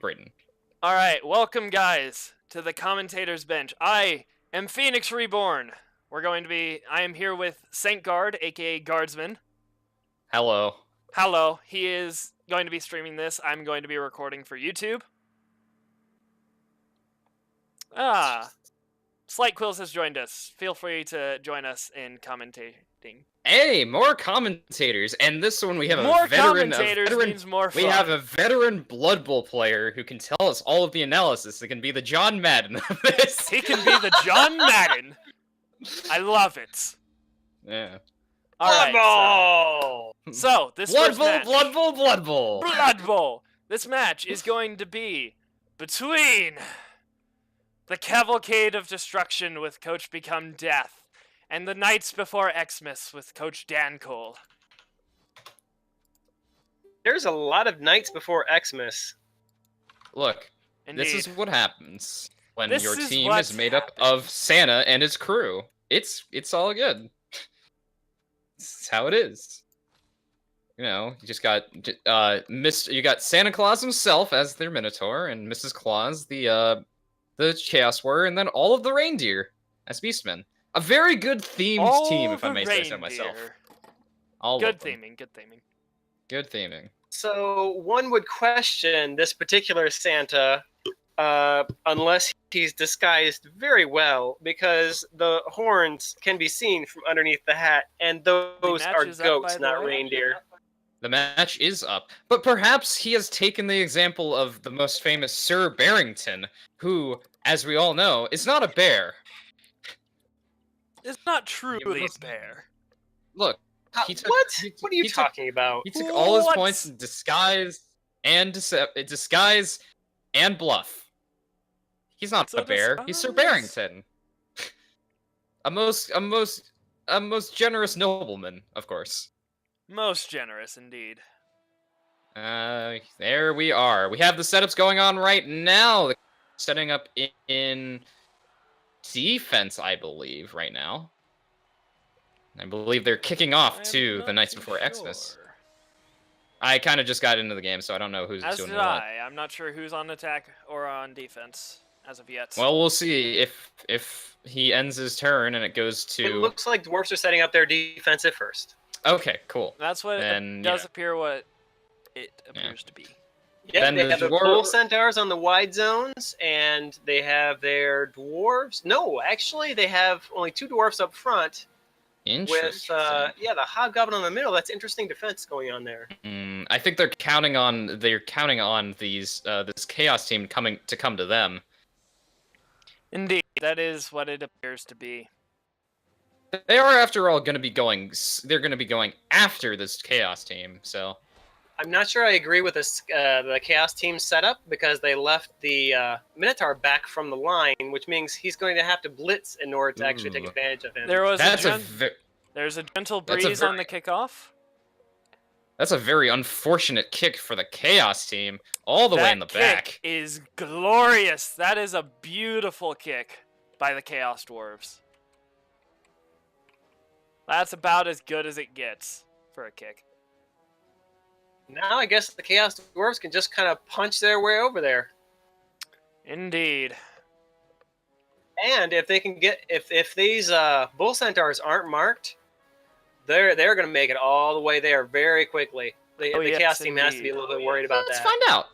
Britain. All right, welcome guys to the commentator's bench. I am PhoenixReborn. I am here with Saint Guard, aka Guardsman. Hello. Hello. He is going to be streaming this. I'm going to be recording for YouTube. Slight Quills has joined us. Feel free to join us in commentating. Hey, more commentators, and this one we have More a veteran. commentators means more fun. We have a veteran Blood Bowl player who can tell us all of the analysis. It can be the John Madden of this. He can be the John Madden. I love it. Yeah. All right. So this Blood Bowl, match, Blood Bowl, Blood Bowl. Blood Bowl. This match is going to be between the Cavalcade of Destruction with Coach Become Death and the Knights Before Xmas with Coach Dancole. There's a lot of Knights Before Xmas. Look, Indeed. this is what happens when This your is team what is made up of Santa and his crew. It's all good. It's how it is. You know, you just got you got Santa Claus himself as their Minotaur, and Mrs. Claus, the Chaos Warrior, and then all of the reindeer as Beastmen. A very good themed team, if I may say so myself. Good theming, good theming. Good theming. So one would question this particular Santa, unless he's disguised very well, because the horns can be seen from underneath the hat, and those are goats, not reindeer. The match is up, but perhaps he has taken the example of the most famous Sir Barrington, who, as we all know, is not a bear. It's not truly a bear. Look, what are you talking about? He took all his points in disguise and bluff. He's not a bear. He's Sir Barrington. a most generous nobleman, of course. Most generous indeed. There we are. We have the setups going on right now. Setting up in defense, I believe, right now. I believe they're kicking off to the Knights Before Xmas. I kind of just got into the game, so I don't know who's doing what. I'm not sure who's on attack or on defense as of yet. Well, we'll see if he ends his turn and it goes to... It looks like Dwarfs are setting up their defensive first. Okay, cool. That's what it does appear what it appears to be. Yeah, they have the Bull Centaurs on the wide zones, and they have their Dwarves. No, actually, they have only 2 Dwarfs up front. Interesting. With the Hobgoblin in the middle. That's interesting defense going on there. I think they're counting on these this Chaos team to come to them. Indeed, that is what it appears to be. They are, after all, going to be going. They're going to be going after this Chaos team. So, I'm not sure I agree with this the Chaos team setup, because they left the Minotaur back from the line, which means he's going to have to blitz in order to actually take advantage of him. There's a gentle breeze on the kickoff. That's a very unfortunate kick for the Chaos team, all the way in the back. That kick is glorious. That is a beautiful kick by the Chaos Dwarves. That's about as good as it gets for a kick. Now I guess the Chaos Dwarves can just kind of punch their way over there. Indeed. And if they can if these Bull Centaurs aren't marked, they're going to make it all the way there very quickly. The Chaos team has to be a little bit worried about that. Let's find out.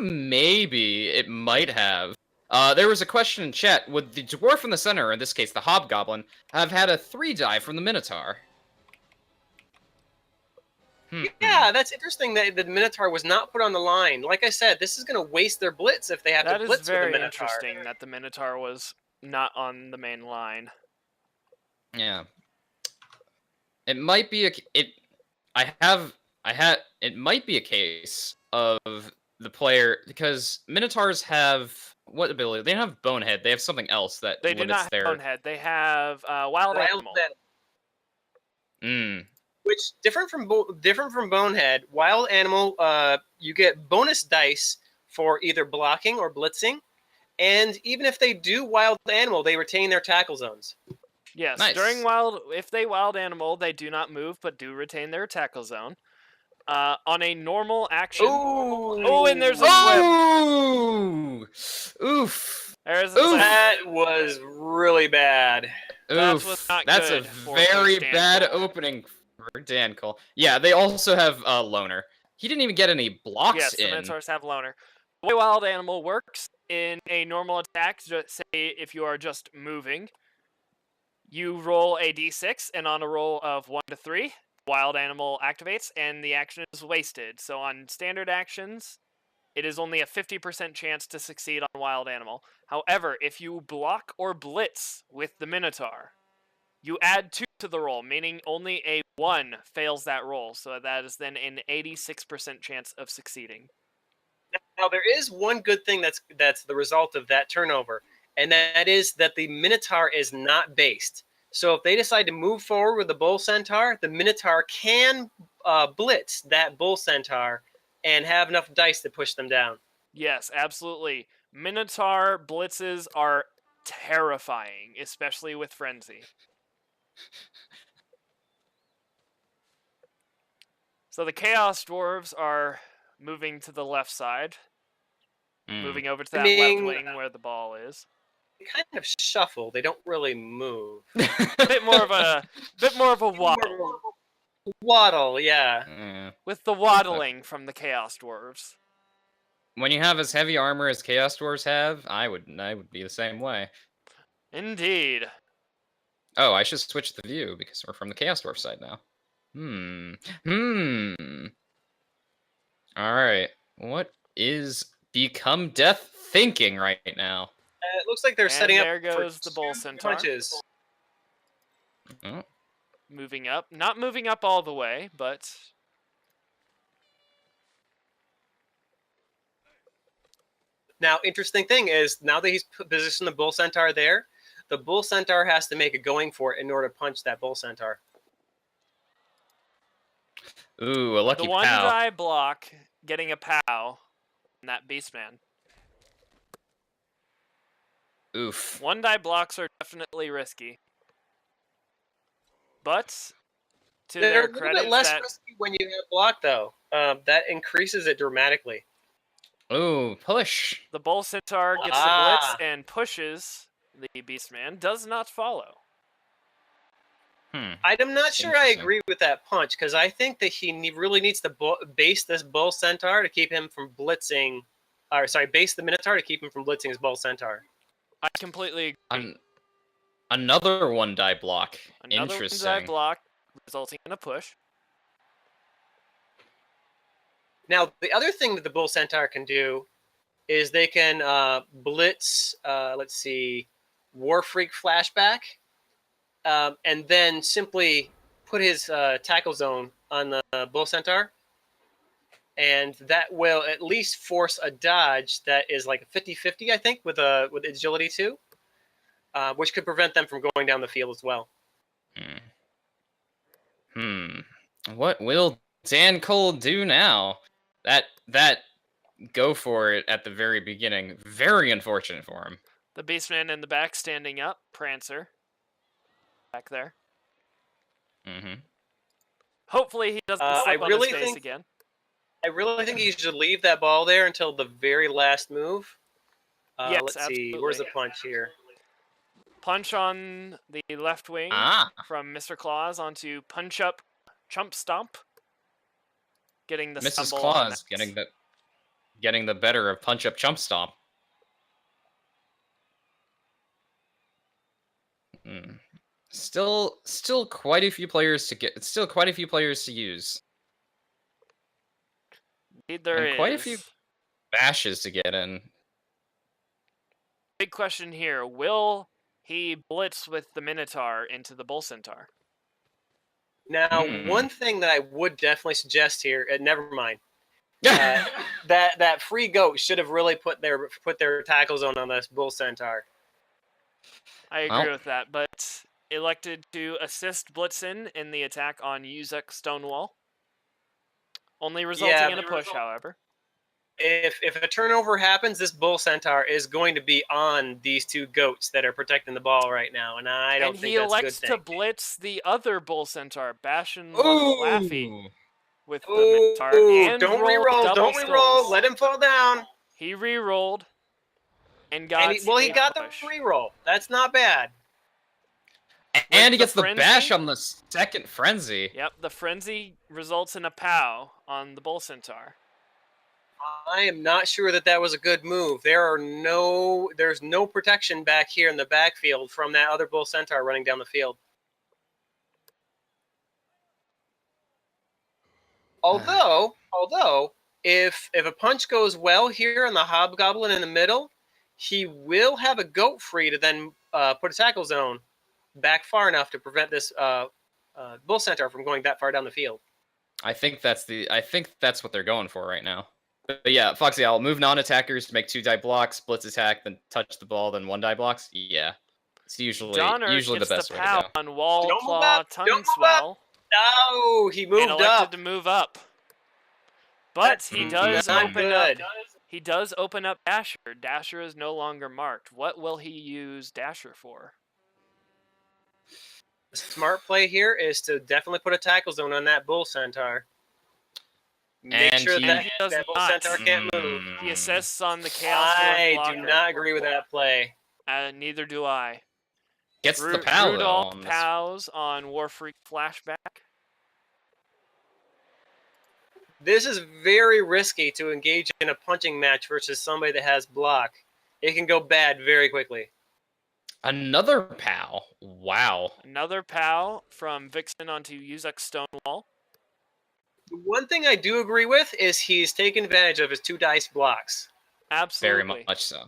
Maybe it might have. There was a question in chat. Would the dwarf in the center, in this case the Hobgoblin, have had a 3-die from the Minotaur? Yeah, that's interesting that the Minotaur was not put on the line. Like I said, this is going to waste their blitz if they have to blitz with the Minotaur. That is very interesting that the Minotaur was not on the main line. Yeah. It might be it might be a case of the player, because Minotaurs have what ability? They don't have Bonehead. They have something else that they do not have Bonehead. They have Wild Animal. Which different from Bonehead. Wild Animal, you get bonus dice for either blocking or blitzing, and even if they do Wild Animal, they retain their tackle zones. Yes, Nice. if they wild animal, they do not move, but do retain their tackle zone. On a normal action. Ooh. Oh, and there's a flip. Oh! Oof. There's a Oof. flip. That was really bad. That Oof. was not That's good a for very Coach bad Dancole. opening for Dancole. Yeah, they also have Loner. He didn't even get any blocks Yes, the in. Minotaurs have loner. The way wild animal works in a normal attack, say if you are just moving, you roll a d6, and on a roll of 1 to 3, wild animal activates, and the action is wasted. So on standard actions, it is only a 50% chance to succeed on wild animal. However, if you block or blitz with the Minotaur, you add 2 to the roll, meaning only a 1 fails that roll. So that is then an 86% chance of succeeding. Now there is one good thing that's the result of that turnover, and that is that the Minotaur is not based. So if they decide to move forward with the Bull Centaur, the Minotaur can blitz that Bull Centaur and have enough dice to push them down. Yes, absolutely. Minotaur blitzes are terrifying, especially with Frenzy. So the Chaos Dwarves are moving to the left side, moving over to that left wing where the ball is. They kind of shuffle. They don't really move. bit more of a waddle. Waddle, yeah. Yeah. With the waddling from the Chaos Dwarves. When you have as heavy armor as Chaos Dwarves have, I would be the same way. Indeed. Oh, I should switch the view because we're from the Chaos Dwarf side now. Alright. What is Become Death thinking right now? It looks like they're setting up there goes for the Bull 2 Centaur. punches. Oh. Moving up. Not moving up all the way, but... Now, interesting thing is, now that he's positioned the Bull Centaur there, the Bull Centaur has to make a going for it in order to punch that Bull Centaur. Ooh, a lucky The one pow. die block getting a pow on that Beastman. Oof. One die blocks are definitely risky. But to They're their a little credit, bit less risky when you have block, though. That increases it dramatically. Ooh, push. the Bull Centaur gets the blitz and pushes the Beastman. Does not follow. I'm not sure I agree with that punch, because I think that he really needs to base this Bull Centaur to keep him from blitzing. Or, sorry, base the Minotaur to keep him from blitzing his Bull Centaur. I completely agree. Another one die block. Another Interesting. one die block, resulting in a push. Now, the other thing that the Bull Centaur can do is they can blitz, let's see, Warfreak Flashback, and then simply put his tackle zone on the Bull Centaur. And that will at least force a dodge that is like a 50-50, I think, with agility too, which could prevent them from going down the field as well. What will Dancole do now? That go for it at the very beginning. Very unfortunate for him. The Beastman in the back standing up. Prancer. Back there. Hopefully he doesn't slip on his face again. I really think he should leave that ball there until the very last move. Yes, let's absolutely. see. Where's the punch here? Punch on the left wing from Mr. Claus onto punch up Chump Stomp. Getting the Mrs. stumble Claus on getting the better of punch up Chump Stomp. Still quite a few players to get. Still quite a few players to use. Indeed there is. Quite a few bashes to get in. Big question here. Will he blitz with the Minotaur into the Bull Centaur? Now, one thing that I would definitely suggest here, never mind. That free goat should have really put their tackle zone on this Bull Centaur. I agree with that, but elected to assist Blitzen in the attack on Yuzek Stonewall. Only resulting in a push, however. if a turnover happens, this bull centaur is going to be on these two goats that are protecting the ball right now, and I don't think that's a good elects thing. to blitz the other bull centaur, Bashan Laffy, Ooh. with the Minotaur, and don't roll reroll, double don't reroll. skulls. Let him fall down. He re-rolled and got He got the push. reroll. That's not bad. And he the gets the frenzy? bash on the second frenzy. Yep, the frenzy results in a POW on the bull centaur. I am not sure that was a good move. There's no protection back here in the backfield from that other bull centaur running down the field. Although, if a punch goes well here on the hobgoblin in the middle, he will have a goat free to then put a tackle zone back far enough to prevent this bull centaur from going that far down the field. I think that's what they're going for right now. But yeah, Foxy Owl, move non-attackers to make 2-die blocks, blitz attack, then touch the ball, then 1-die blocks. Yeah. It's usually the best way to go. On wall Don't claw tongue swell. No, he moved and elected up. to move up. But he does not open up. good. He does open up Dasher. Dasher is no longer marked. What will he use Dasher for? The smart play here is to definitely put a tackle zone on that bull centaur. Make sure that bull centaur can't move. He assists on the chaos. I do not agree with that play. Neither do I. Gets the POW Rudolph though. POWs on Warfreak Flashback. This is very risky to engage in a punching match versus somebody that has block. It can go bad very quickly. Another POW. Wow. Another POW from Vixen onto Yuzak Stonewall. One thing I do agree with is he's taken advantage of his 2 dice blocks. Absolutely. Very much so.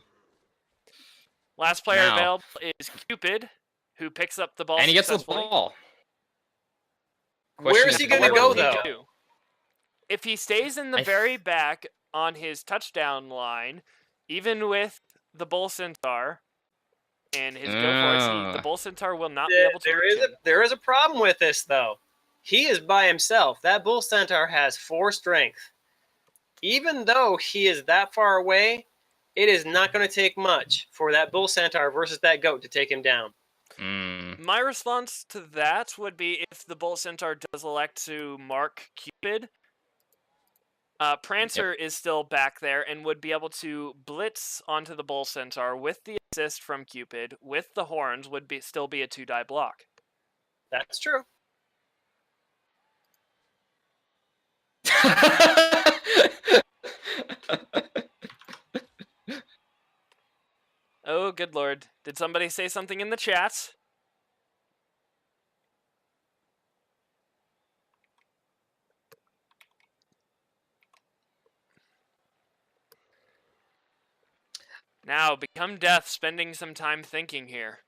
Last player available is Cupid, who picks up the ball and he gets the ball. Where is he going to go, though? If he stays in the very back on his touchdown line, even with the bull centaur and his go-force, the bull centaur will not be able to There is a problem with this, though. He is by himself. That bull centaur has 4 strength. Even though he is that far away, it is not going to take much for that bull centaur versus that goat to take him down. My response to that would be if the bull centaur does elect to mark Cupid, Prancer is still back there and would be able to blitz onto the bull centaur with the assist from Cupid, with the horns, would still be a 2-die block. That's true. Oh, good lord. Did somebody say something in the chat? Now, become death, spending some time thinking here.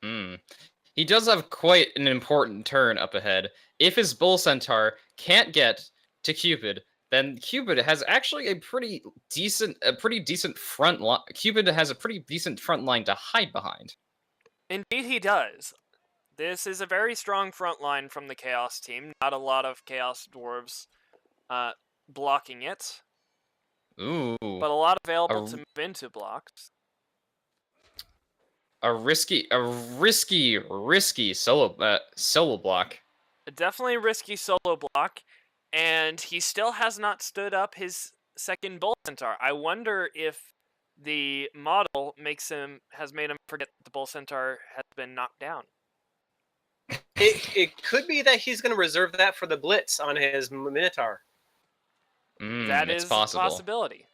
He does have quite an important turn up ahead. If his bull centaur can't get to Cupid, then Cupid has actually a pretty decent front line. Cupid has a pretty decent front line to hide behind. Indeed, he does. This is a very strong front line from the Chaos team. Not a lot of Chaos Dwarves blocking it. Ooh. But a lot available to move into blocks. A risky solo block. Definitely a risky solo block, and he still has not stood up his second bull centaur. I wonder if the model has made him forget that the bull centaur has been knocked down. It could be that he's going to reserve that for the blitz on his Minotaur. That is a possibility.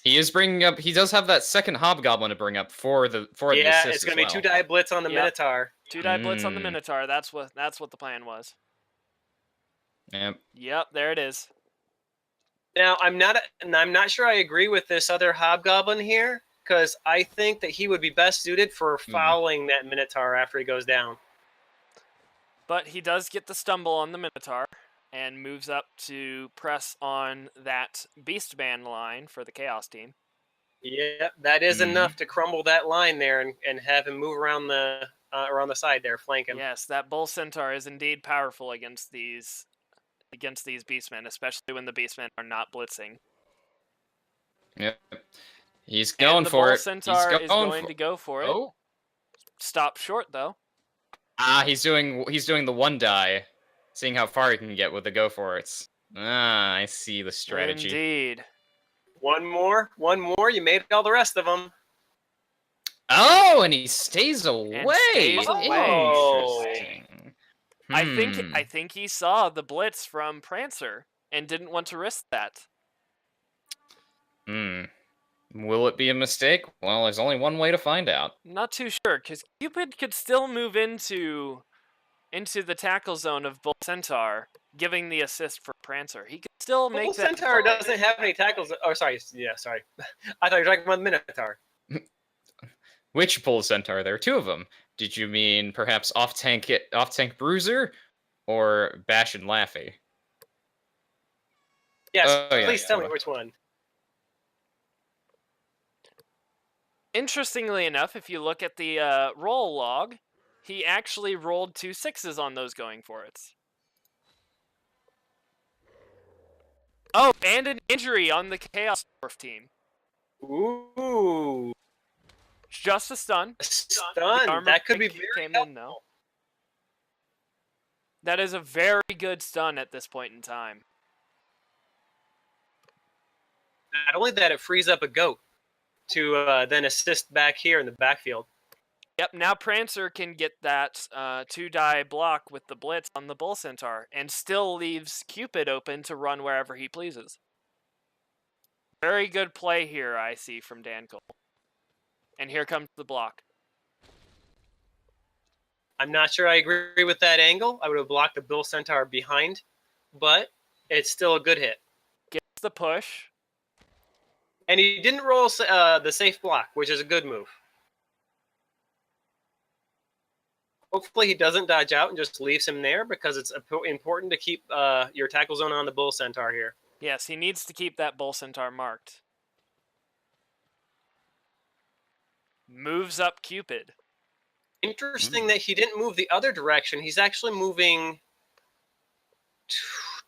He is bringing up. He does have that second hobgoblin to bring up for the assist. Yeah, it's going to be 2-die blitz on the Minotaur. 2-die blitz on the Minotaur. That's what the plan was. Yep, there it is. Now I'm not sure I agree with this other hobgoblin here, because I think that he would be best suited for fouling that Minotaur after he goes down. But he does get the stumble on the Minotaur and moves up to press on that Beastman line for the Chaos team. Yeah, that is enough to crumble that line there and have him move around the side there, flank him. Yes, that Bull Centaur is indeed powerful against these Beastmen, especially when the Beastmen are not blitzing. Yep. He's And going the for Bull it. Centaur is going to go for it. Oh. Stop short though. Ah, he's doing the one die, seeing how far he can get with the go for it. Ah, I see the strategy. Indeed. One more. You made all the rest of them. Oh, and he stays away. stays away. Interesting. I think he saw the blitz from Prancer and didn't want to risk that. Will it be a mistake? Well, there's only one way to find out. Not too sure, because Cupid could still move into the tackle zone of Bull Centaur, giving the assist for Prancer. He could still make Bull that. Centaur doesn't have any tackles. Oh, sorry. Yeah, sorry. I thought you were talking about the Minotaur. Which Bull Centaur? There are two of them. Did you mean perhaps off-tank Bruiser or Bash and Laffy? Yes, Oh, yeah, please tell me which one. Interestingly enough, if you look at the roll log, he actually rolled 2 6s on those going for it. Oh, and an injury on the Chaos Dwarf team. Ooh. Just a stun. Stun. That could be very came helpful. in, though. That is a very good stun at this point in time. Not only that, it frees up a goat to then assist back here in the backfield. Yep, now Prancer can get that 2-die block with the blitz on the Bull Centaur and still leaves Cupid open to run wherever he pleases. Very good play here, I see, from Dancole. And here comes the block. I'm not sure I agree with that angle. I would have blocked the Bull Centaur behind, but it's still a good hit. Gets the push. And he didn't roll the safe block, which is a good move. Hopefully he doesn't dodge out and just leaves him there, because it's important to keep your tackle zone on the Bull Centaur here. Yes, he needs to keep that Bull Centaur marked. Moves up Cupid. Interesting that he didn't move the other direction. He's actually moving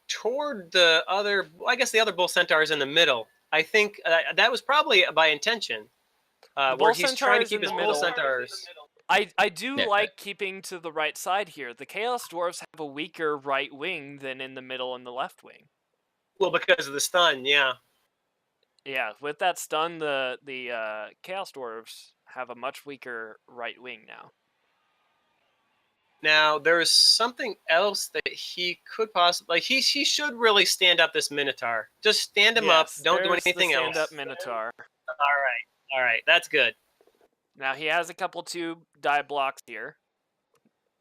toward the other... I guess the other Bull Centaur is in the middle. I think that was probably by intention. Where he's trying to keep his Bull Centaurs... I do like keeping to the right side here. The Chaos Dwarves have a weaker right wing than in the middle and the left wing. Well, because of the stun, yeah. Yeah, with that stun, the Chaos Dwarves have a much weaker right wing now. Now, there's something else that he could possibly... Like, he should really stand up this Minotaur. Just stand him up. Don't do anything else. Stand up Minotaur. All right. That's good. Now, he has a couple 2-die blocks here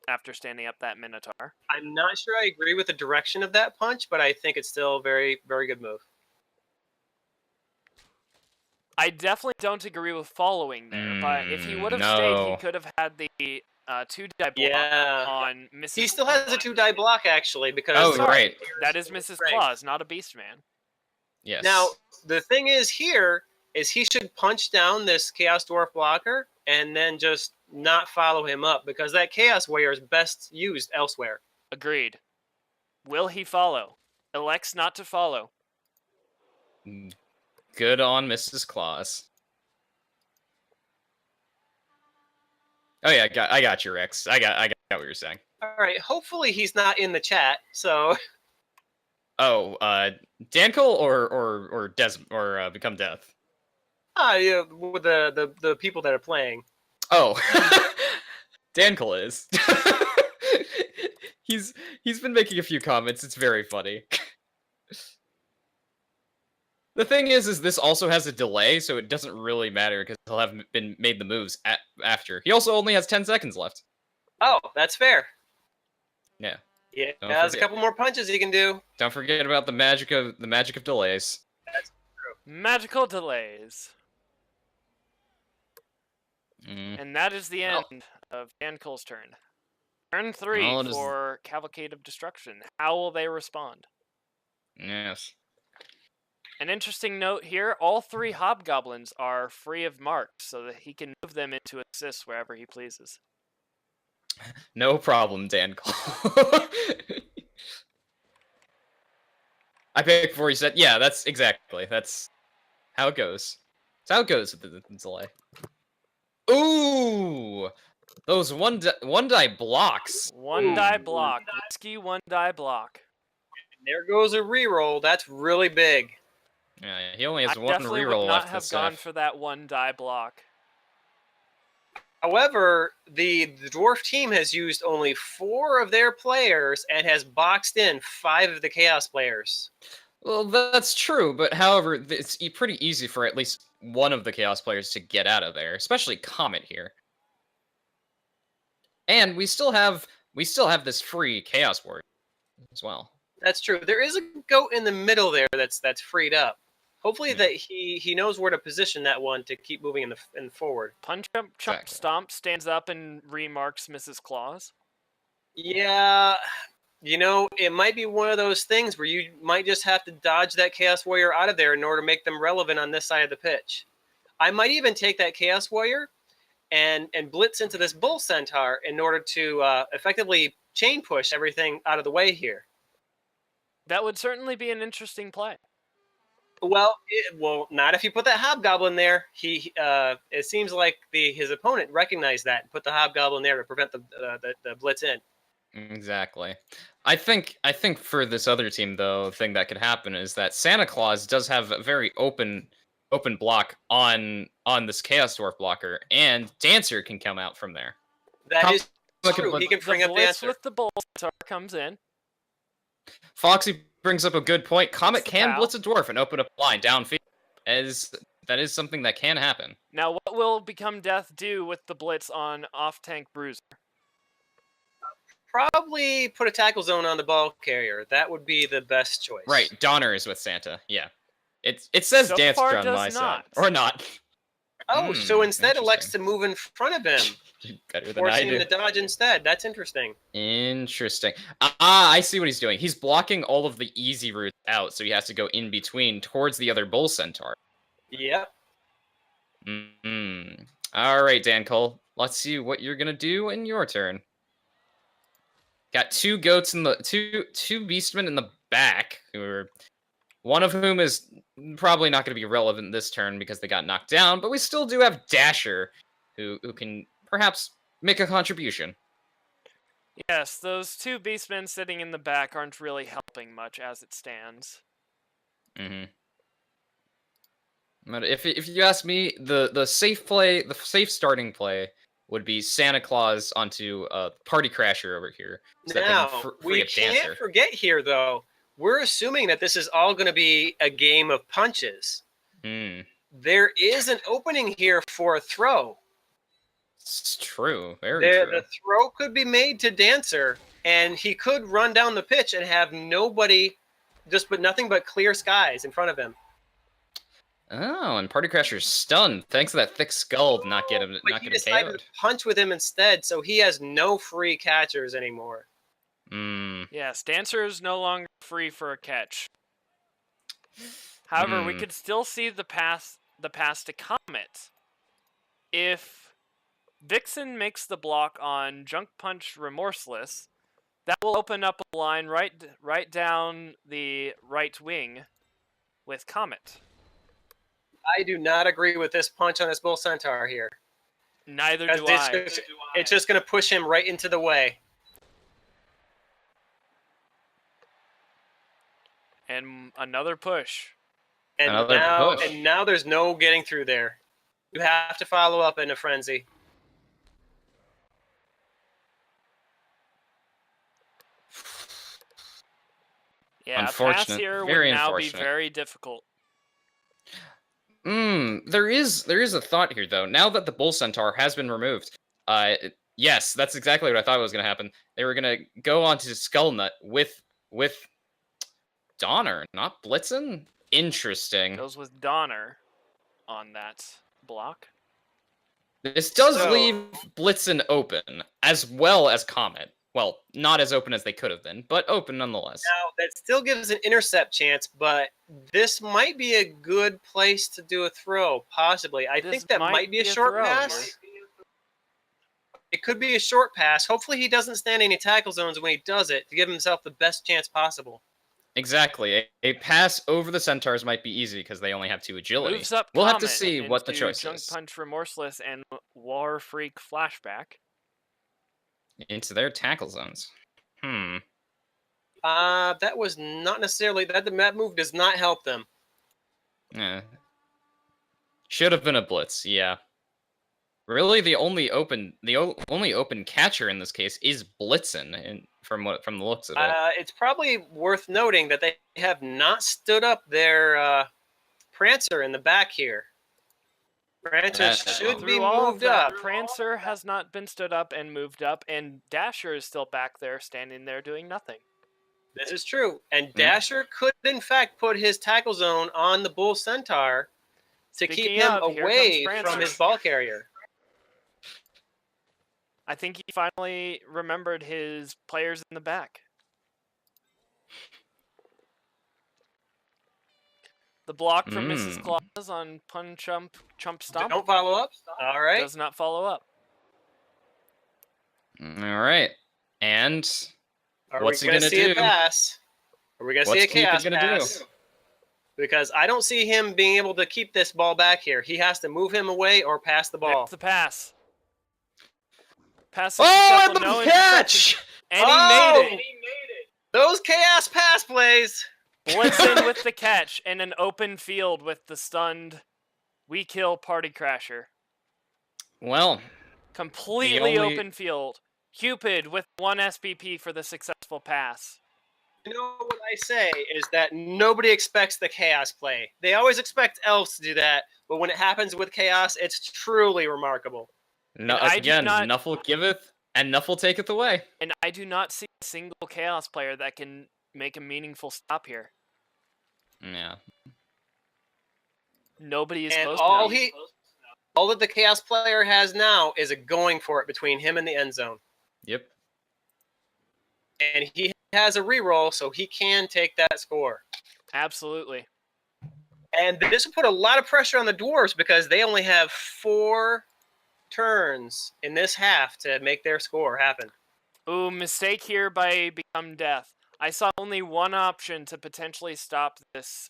after standing up that Minotaur. I'm not sure I agree with the direction of that punch, but I think it's still a very, very good move. I definitely don't agree with following there, but if he would have stayed, he could have had the 2-die block on Mrs. He still has a 2-die block, actually, because... right. That is Mrs. Claus, not a Beastman. Yes. Now, the thing is here is he should punch down this Chaos Dwarf blocker and then just not follow him up, because that Chaos Warrior is best used elsewhere. Agreed. Will he follow? Elects not to follow. Good on Mrs. Claus. Oh yeah, I got you, Rex. I got what you're saying. All right. Hopefully he's not in the chat. So. Oh, Dancole or Desmond or Become Death. Yeah, with the people that are playing. Oh, Dancole is. He's been making a few comments. It's very funny. The thing is this also has a delay, so it doesn't really matter because he'll have been made the moves after. He also only has 10 seconds left. Oh, that's fair. Yeah. Yeah, there's a couple more punches he can do. Don't forget about the magic of delays. That's true. Magical delays. And that is the end of Dancole's turn. Turn 3 for Cavalcade of Destruction. How will they respond? Yes. An interesting note here, all 3 hobgoblins are free of marks, so that he can move them into assists wherever he pleases. No problem, Dancole. I picked before you said, yeah, that's how it goes. It's how it goes with the delay. Ooh! Those one die blocks. One die block. Risky one die block. There goes a reroll. That's really big. Yeah, he only has I one definitely reroll would not left have this gone half. for that one die block. However, the dwarf team has used only 4 of their players and has boxed in 5 of the chaos players. Well, that's true, but however, it's pretty easy for at least one of the chaos players to get out of there, especially Comet here. And we still have this free chaos warrior as well. That's true. There is a goat in the middle there that's freed up. Hopefully that he knows where to position that one to keep moving in the forward. Punch Jump Chump Exactly. Stomp stands up and remarks Mrs. Claus. Yeah, you know, it might be one of those things where you might just have to dodge that Chaos Warrior out of there in order to make them relevant on this side of the pitch. I might even take that Chaos Warrior and blitz into this Bull Centaur in order to effectively chain push everything out of the way here. That would certainly be an interesting play. Well, not if you put that Hobgoblin there. It seems like his opponent recognized that and put the Hobgoblin there to prevent the blitz in. Exactly. I think for this other team though, the thing that could happen is that Santa Claus does have a very open block on this Chaos Dwarf blocker, and Dancer can come out from there. That is true. He can bring the up blitz Dancer. with the Bull Centaur comes in. Foxy brings up a good point. Comet the can foul. blitz a dwarf and open up a line downfield. That is something that can happen. Now, what will Become Death do with the blitz on off-tank Bruiser? Probably put a tackle zone on the ball carrier. That would be the best choice. Right, Donner is with Santa. Yeah, it says So Dancer far on my does side, not. or not. Oh, so instead elects to move in front of him, Better than I forcing him do. to dodge instead. That's interesting. Interesting. I see what he's doing. He's blocking all of the easy routes out, so he has to go in between towards the other Bull Centaur. Yep. All right, Dancole. Let's see what you're gonna do in your turn. Got 2 goats in the two beastmen in the back, one of whom is probably not going to be relevant this turn because they got knocked down, but we still do have Dasher, who can perhaps make a contribution. Yes, those 2 beastmen sitting in the back aren't really helping much as it stands. But if you ask me, the safe play, the safe starting play would be Santa Claus onto Party Crasher over here. So Now, we can't forget here, though, we're assuming that this is all going to be a game of punches. There is an opening here for a throw. It's true. Very true. The throw could be made to Dancer, and he could run down the pitch and have nobody, nothing but clear skies in front of him. Oh, and Party Crasher's stunned thanks to that thick skull to not get him But he decided to punch with him instead, so he has no free catchers anymore. Yes, Dancer is no longer free for a catch. However, we could still see the pass to Comet. If Vixen makes the block on Junk Punch Remorseless, that will open up a line right down the right wing with Comet. I do not agree with this punch on this Bull Centaur here. Neither do I. It's just going to push him right into the way. And another push. And now there's no getting through there. You have to follow up in a frenzy. Yeah, a pass here would now be very difficult. There is a thought here though. Now that the Bull Centaur has been removed, yes, that's exactly what I thought was going to happen. They were going to go on to Skullnut with Donner, not Blitzen. Interesting. Goes with Donner on that block. This does leave Blitzen open, as well as Comet. Well, not as open as they could have been, but open nonetheless. Now, that still gives an intercept chance, but this might be a good place to do a throw, possibly. I think that might be a short pass. It could be a short pass. Hopefully he doesn't stand any tackle zones when he does it to give himself the best chance possible. Exactly. A pass over the centaurs might be easy because they only have 2 agility. Moves up We'll have to Comet see what the into choice Junk is. Punch Remorseless and War Freak Flashback. Into their tackle zones. That was not necessarily that move does not help them. Should have been a blitz, yeah. Really, the only open catcher in this case is Blitzen, and from the looks of it. It's probably worth noting that they have not stood up their Prancer in the back here. Prancer should be moved up. Prancer has not been stood up and moved up, and Dasher is still back there, standing there doing nothing. This is true, and Dasher could in fact put his tackle zone on the Bull Centaur to keep him away from his ball carrier. I think he finally remembered his players in the back. The block from Mrs. Claus on Pun Chump Stomp. Don't follow up. All right. Does not follow up. All right. And what's he going to do? A pass? Are we going to see a chaos pass? Because I don't see him being able to keep this ball back here. He has to move him away or pass the ball. There's the pass. Pass. Oh, and the catch! And he made it. Those chaos pass plays. Blitzen with the catch and an open field with the stunned We Kill Party Crasher. Well, completely open field. Cupid with 1 SPP for the successful pass. You know what I say is that nobody expects the chaos play. They always expect elves to do that, but when it happens with chaos, it's truly remarkable. No, again, Nuffle giveth and Nuffle taketh away. And I do not see a single chaos player that can make a meaningful stop here. Yeah. Nobody is close to all that the chaos player has now is a going for it between him and the end zone. Yep. And he has a reroll, so he can take that score. Absolutely. And this will put a lot of pressure on the dwarves because they only have 4 turns in this half to make their score happen. Ooh, mistake here by Become Death. I saw only one option to potentially stop this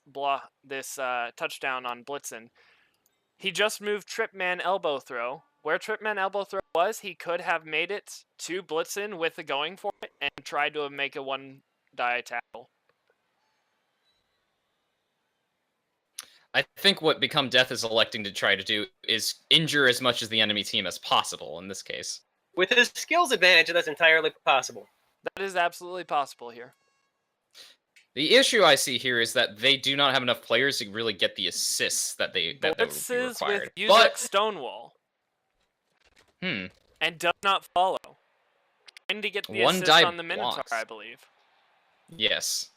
touchdown on Blitzen. He just moved Tripman Elbow Throw. Where Tripman Elbow Throw was, he could have made it to Blitzen with the going for it and tried to make a 1-die tackle. I think what Become Death is electing to try to do is injure as much as the enemy team as possible in this case. With his skills advantage, that's entirely possible. That is absolutely possible here. The issue I see here is that they do not have enough players to really get the assists that would be required. With Uzek Stonewall. And does not follow. Trying to get the assist on the Minotaur, I believe. Yes.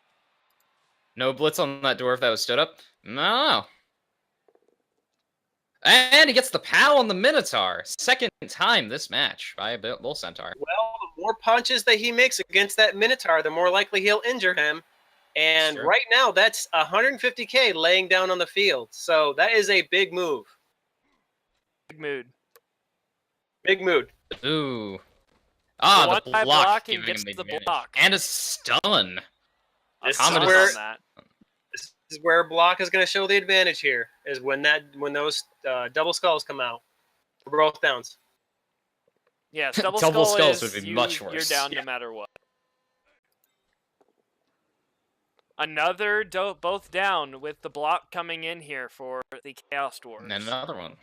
No blitz on that dwarf that was stood up? No. And he gets the POW on the Minotaur. Second time this match by a Bull Centaur. Well, the more punches that he makes against that Minotaur, the more likely he'll injure him. And right now, that's 150k laying down on the field. So that is a big move. Big mood. Big mood. Ooh. Ah, the block giving him the block. And a stun. This is where block is going to show the advantage here, is when those double skulls come out. For both downs. Yes, double skulls would be much worse. You're down no matter what. Another both down with the block coming in here for the Chaos Dwarves. And another one.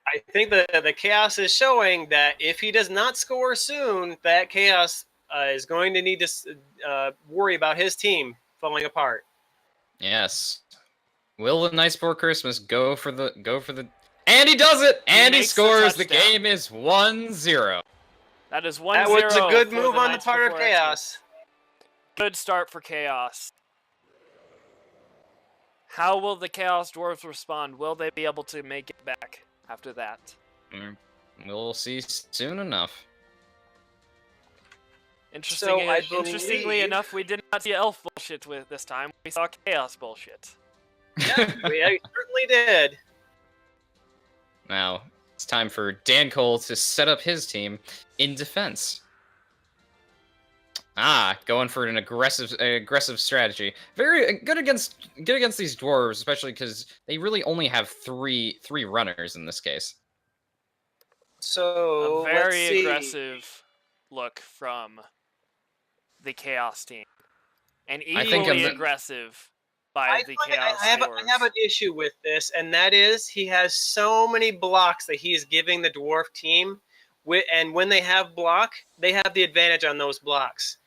I think the Chaos is showing that if he does not score soon, that Chaos is going to need to worry about his team falling apart. Yes. Will the Nice Before Christmas go for the and he does it! And he scores! The game is 1-0. That is 1-0. That was a good move on the part of Chaos. Good start for Chaos. How will the Chaos Dwarves respond? Will they be able to make it back after that? We'll see soon enough. Interestingly enough, we did not see elf bullshit with this time. We saw chaos bullshit. Yeah, we certainly did. Now, it's time for Dancole to set up his team in defense. Going for an aggressive strategy. Very good against these dwarves, especially because they really only have three runners in this case. So A let's very see. aggressive look from the Chaos team, and I think equally aggressive by the Chaos I have Dwarves. an issue with this, and that is he has so many blocks that he is giving the dwarf team, and when they have block, they have the advantage on those blocks.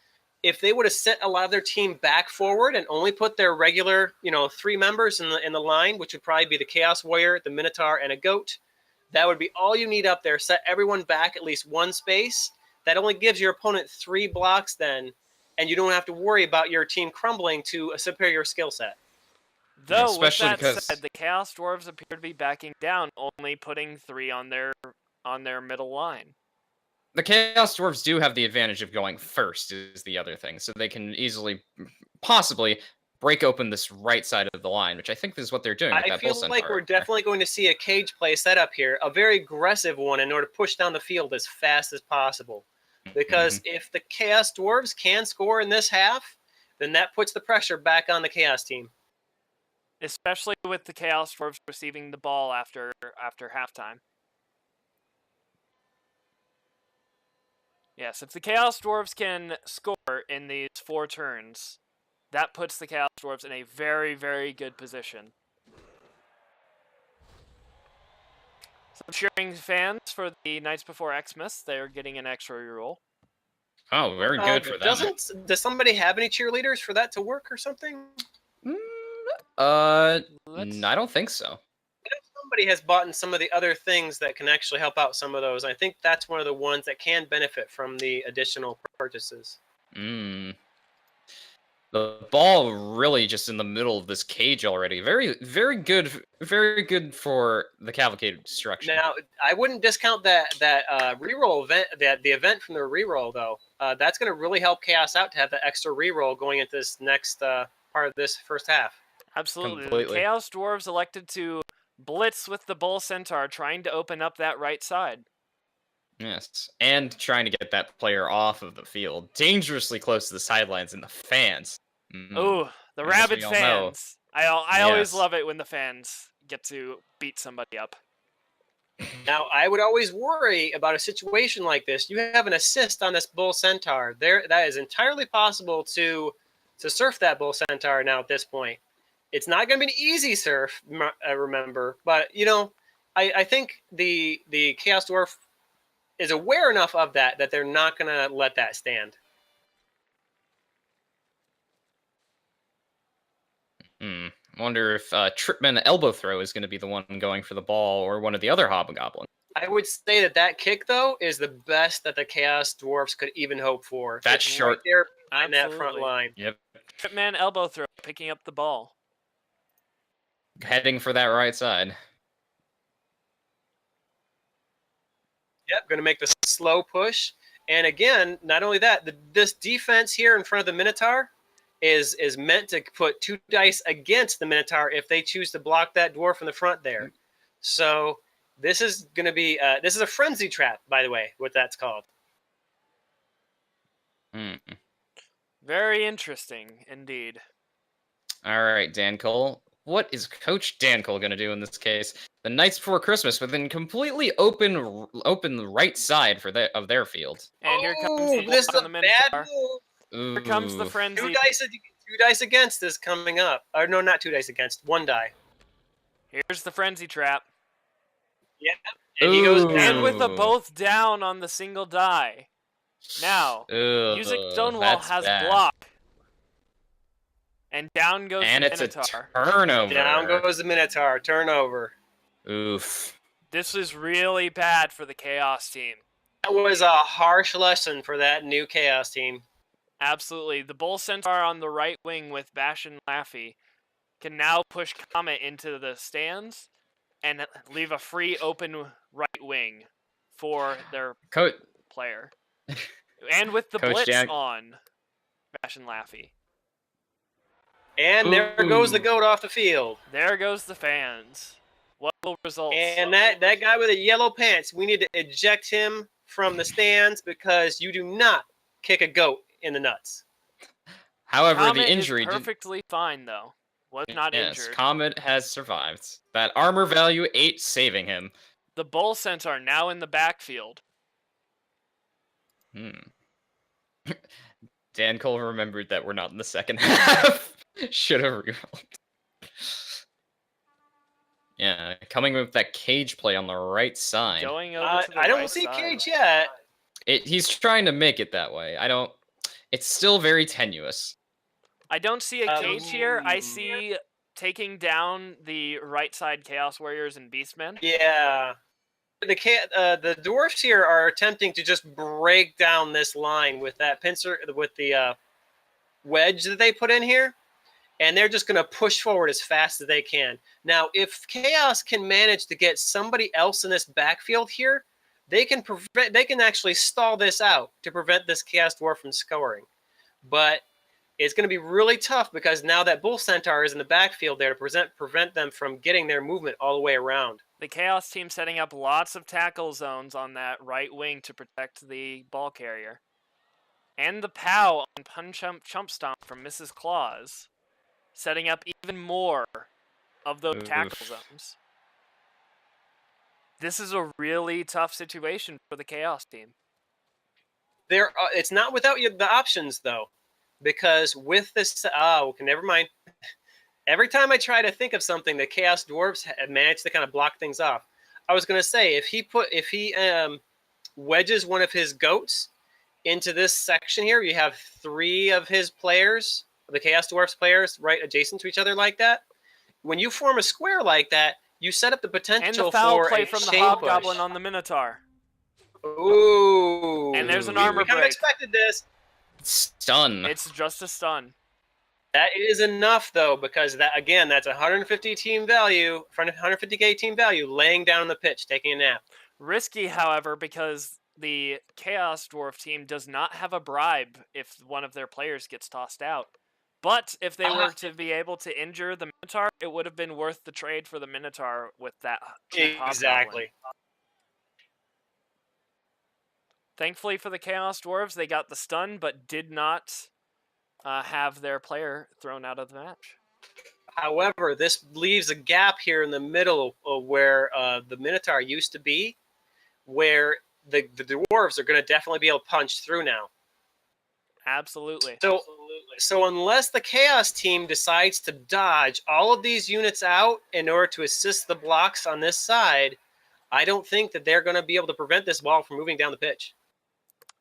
If they would have set a lot of their team back forward and only put their regular, 3 members in the line, which would probably be the Chaos Warrior, the Minotaur, and a Goat, that would be all you need up there. Set everyone back at least one space. That only gives your opponent 3 blocks then, and you don't have to worry about your team crumbling to a superior skill set. Though, especially with that because said, the Chaos Dwarves appear to be backing down, only putting 3 on their middle line. the Chaos Dwarves do have the advantage of going first, is the other thing, so they can easily, possibly, break open this right side of the line, which I think is what they're doing with I that Bull feel Centaur. like we're definitely going to see a cage play set up here, a very aggressive one in order to push down the field as fast as possible. Because if the Chaos Dwarves can score in this half, then that puts the pressure back on the Chaos team. Especially with the Chaos Dwarves receiving the ball after halftime. Yes, if the Chaos Dwarves can score in these 4 turns, that puts the Chaos Dwarves in a very, very good position. Some cheering fans for the Knights Before Xmas. They're getting an extra reroll. Oh, very good for them. Does somebody have any cheerleaders for that to work or something? I don't think so. Somebody has bought in some of the other things that can actually help out some of those. I think that's one of the ones that can benefit from the additional purchases. The ball really just in the middle of this cage already. Very, very good for the Cavalcade Destruction. Now, I wouldn't discount that reroll event, the event from the reroll though. That's going to really help Chaos out to have the extra reroll going into this next part of this first half. Absolutely. Completely. The Chaos Dwarves elected to blitz with the Bull Centaur, trying to open up that right side. Yes, and trying to get that player off of the field. Dangerously close to the sidelines and the fans. Ooh, the rabid fans. I always love it when the fans get to beat somebody up. Now, I would always worry about a situation like this. You have an assist on this Bull Centaur. That is entirely possible to surf that Bull Centaur now at this point. It's not going to be an easy surf, remember, but I think the Chaos Dwarf is aware enough of that they're not going to let that stand. I wonder if Tripman Elbow Throw is going to be the one going for the ball, or one of the other Hobgoblins. I would say that kick, though, is the best that the Chaos Dwarfs could even hope for. That's short. Right there on that front line. Yep. Tripman Elbow Throw, picking up the ball. Heading for that right side. Yep, going to make the slow push. And again, not only that, this defense here in front of the Minotaur is meant to put 2 dice against the Minotaur if they choose to block that dwarf in the front there. So this is going to be this is a frenzy trap, by the way, what that's called. Very interesting indeed. All right, Dancole. What is Coach Dancole going to do in this case? The Knights Before Christmas, within completely open the right side of their field. And here comes the block on the Minotaur. Here comes the frenzy. 2 dice against is coming up. Or no, not 2 dice against. 1 die. Here's the frenzy trap. Yeah. And he goes down. And with the both down on the single die. Now, Music Stonewall has block. And down goes the Minotaur. And it's a turnover. Down goes the Minotaur. Turnover. Oof. This is really bad for the Chaos team. That was a harsh lesson for that new Chaos team. Absolutely. The Bull Centaur on the right wing with Bash and Laffy can now push Comet into the stands and leave a free open right wing for their player. And with the blitz on Bash and Laffy. And there goes the goat off the field. There goes the fans. What will result? And that guy with the yellow pants, we need to eject him from the stands because you do not kick a goat in the nuts. However, Comet the injury is perfectly fine though. Was not yes, injured. Comet has survived. That armor value 8 saving him. The Bull Centaur now in the backfield. Dancole remembered that we're not in the second half. Should have rerolled. Yeah, coming with that cage play on the right side. Going over to the I don't right see side. Cage yet. He's trying to make it that way. I don't. It's still very tenuous. I don't see a cage here. I see taking down the right side Chaos Warriors and Beastmen. Yeah. The dwarfs here are attempting to just break down this line with that pincer, with the wedge that they put in here, and they're just going to push forward as fast as they can. Now, if Chaos can manage to get somebody else in this backfield here, they can actually stall this out to prevent this Chaos Dwarf from scoring. But it's going to be really tough because now that Bull Centaur is in the backfield there to prevent them from getting their movement all the way around. The Chaos team setting up lots of tackle zones on that right wing to protect the ball carrier. And the POW on Chump Stomp from Mrs. Claus, setting up even more of those tackle zones. This is a really tough situation for the Chaos team. It's not without the options, though, because with this... okay, never mind. Every time I try to think of something, the Chaos Dwarves have managed to kind of block things off. I was going to say, if he wedges one of his goats into this section here, you have 3 of his players, the Chaos Dwarfs players, right adjacent to each other like that. When you form a square like that, you set up the potential and the foul for play a from the chain Hobgoblin push. on the Minotaur. Ooh. And there's an We armor kind of break. expected this. Stun. It's just a stun. That is enough, though, because that's 150 team value, 150k team value, laying down on the pitch, taking a nap. Risky, however, because the Chaos Dwarf team does not have a bribe if one of their players gets tossed out. But if they were to be able to injure the Minotaur, it would have been worth the trade for the Minotaur with that cheap Exactly. Hobgoblin. Thankfully for the Chaos Dwarves, they got the stun, but did not have their player thrown out of the match. However, this leaves a gap here in the middle of where the Minotaur used to be, where the dwarves are going to definitely be able to punch through now. Absolutely. So unless the Chaos team decides to dodge all of these units out in order to assist the blocks on this side, I don't think that they're going to be able to prevent this ball from moving down the pitch.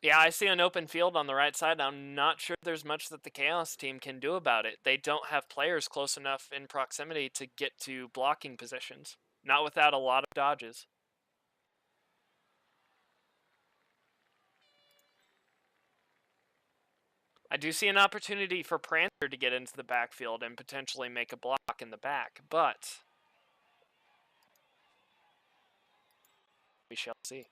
Yeah, I see an open field on the right side. I'm not sure there's much that the Chaos team can do about it. They don't have players close enough in proximity to get to blocking positions. Not without a lot of dodges. I do see an opportunity for Prancer to get into the backfield and potentially make a block in the back, but we shall see.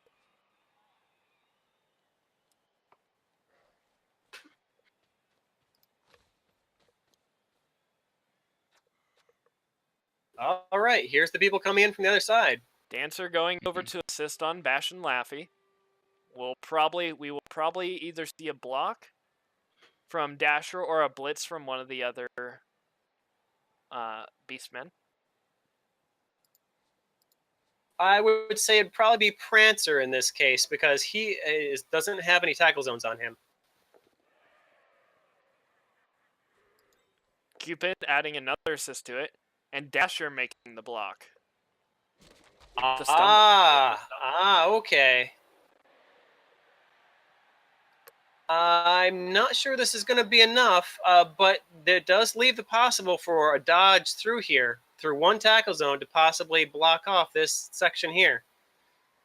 All right, here's the people coming in from the other side. Dancer going over to assist on Bash and Laffy. We will probably either see a block from Dasher or a blitz from one of the other Beastmen. I would say it'd probably be Prancer in this case because he doesn't have any tackle zones on him. Cupid adding another assist to it, and Dasher making the block. Okay. I'm not sure this is going to be enough, but there does leave the possible for a dodge through here, through one tackle zone to possibly block off this section here.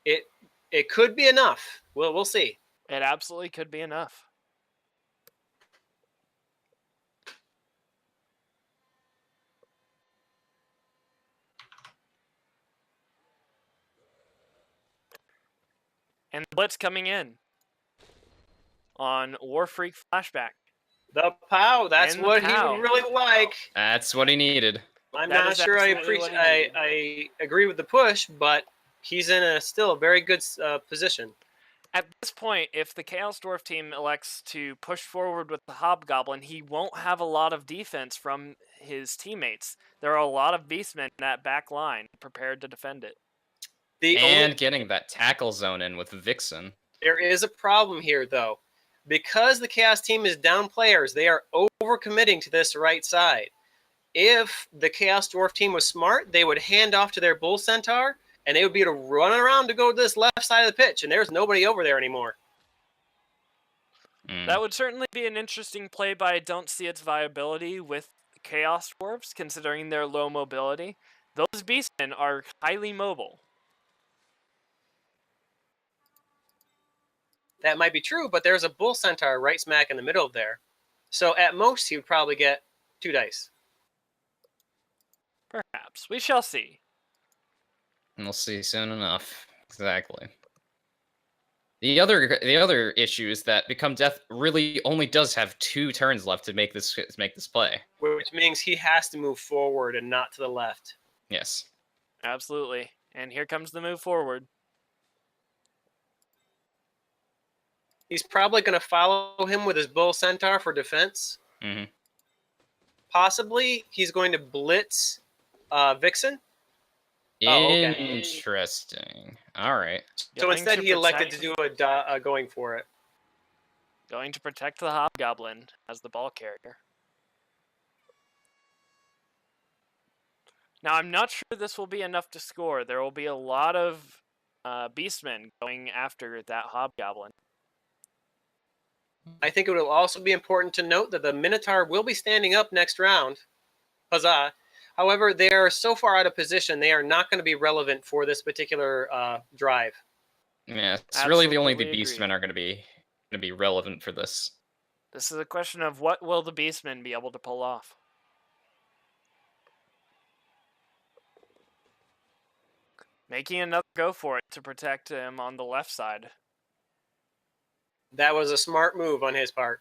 It could be enough. We'll see. It absolutely could be enough. And the blitz coming in on Warfreak Flashback. The POW, that's And the what he POW. would really like. That's what he needed. I'm That not is sure absolutely what he needed. I agree with the push, but he's in still a very good position. At this point, if the Chaos Dwarf team elects to push forward with the Hobgoblin, he won't have a lot of defense from his teammates. There are a lot of beastmen in that back line prepared to defend it. Getting that tackle zone in with Vixen. There is a problem here, though. Because the Chaos team is down players, they are overcommitting to this right side. If the Chaos Dwarf team was smart, they would hand off to their Bull Centaur, and they would be able to run around to go to this left side of the pitch, and there's nobody over there anymore. That would certainly be an interesting play, but I don't see its viability with Chaos Dwarfs, considering their low mobility. Those beastmen are highly mobile. That might be true, but there's a Bull Centaur right smack in the middle of there. So at most, he would probably get 2 dice. Perhaps. We shall see. We'll see soon enough. Exactly. The other issue is that Become Death really only does have 2 turns left to make this play. Which means he has to move forward and not to the left. Yes. Absolutely. And here comes the move forward. He's probably going to follow him with his Bull Centaur for defense. Mm-hmm. Possibly he's going to blitz Vixen. Interesting. All right. So instead he elected to do a going for it. Going to protect the Hobgoblin as the ball carrier. Now, I'm not sure this will be enough to score. There will be a lot of beastmen going after that Hobgoblin. I think it will also be important to note that the Minotaur will be standing up next round. Huzzah. However, they are so far out of position, they are not going to be relevant for this particular drive. Yeah, it's really the only the beastmen are going to be relevant for this. This is a question of what will the beastmen be able to pull off. Making another go for it to protect him on the left side. That was a smart move on his part.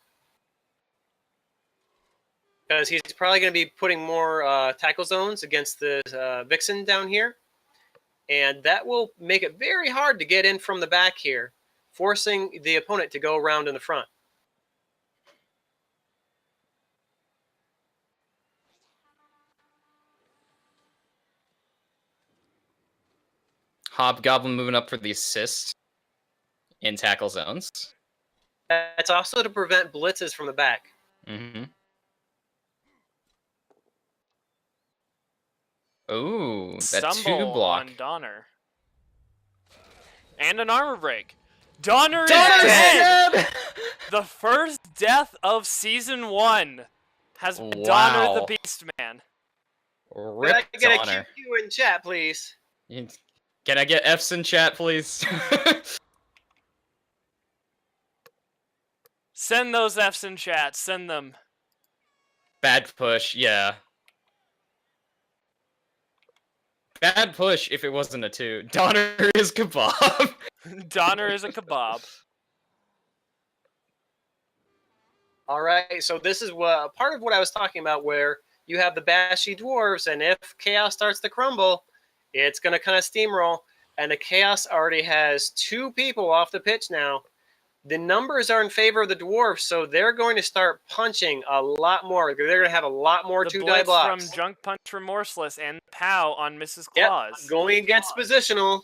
Because he's probably going to be putting more tackle zones against the Vixen down here. And that will make it very hard to get in from the back here, forcing the opponent to go around in the front. Hobgoblin moving up for the assist in tackle zones. That's also to prevent blitzes from the back. Mm-hmm. Ooh, that Stumble 2-block. on Donner. And an armor break. Donner is Donner's dead! dead! The first death of Season 1 has been Donner the Beastman. Rip Can I get Donner. a QQ in chat, please? Can I get F's in chat, please? Send those F's in chat. Send them. Bad push, yeah. Bad push if it wasn't a 2. Donner is kebab. Donner is a kebab. All right, so this is part of what I was talking about, where you have the bashy dwarves, and if Chaos starts to crumble, it's going to kind of steamroll. And the Chaos already has 2 people off the pitch now. The numbers are in favor of the dwarves, so they're going to start punching a lot more. They're going to have a lot more 2-die blocks. From Junk Punch Remorseless and Pow on Mrs. Claus. Yep, going against positional.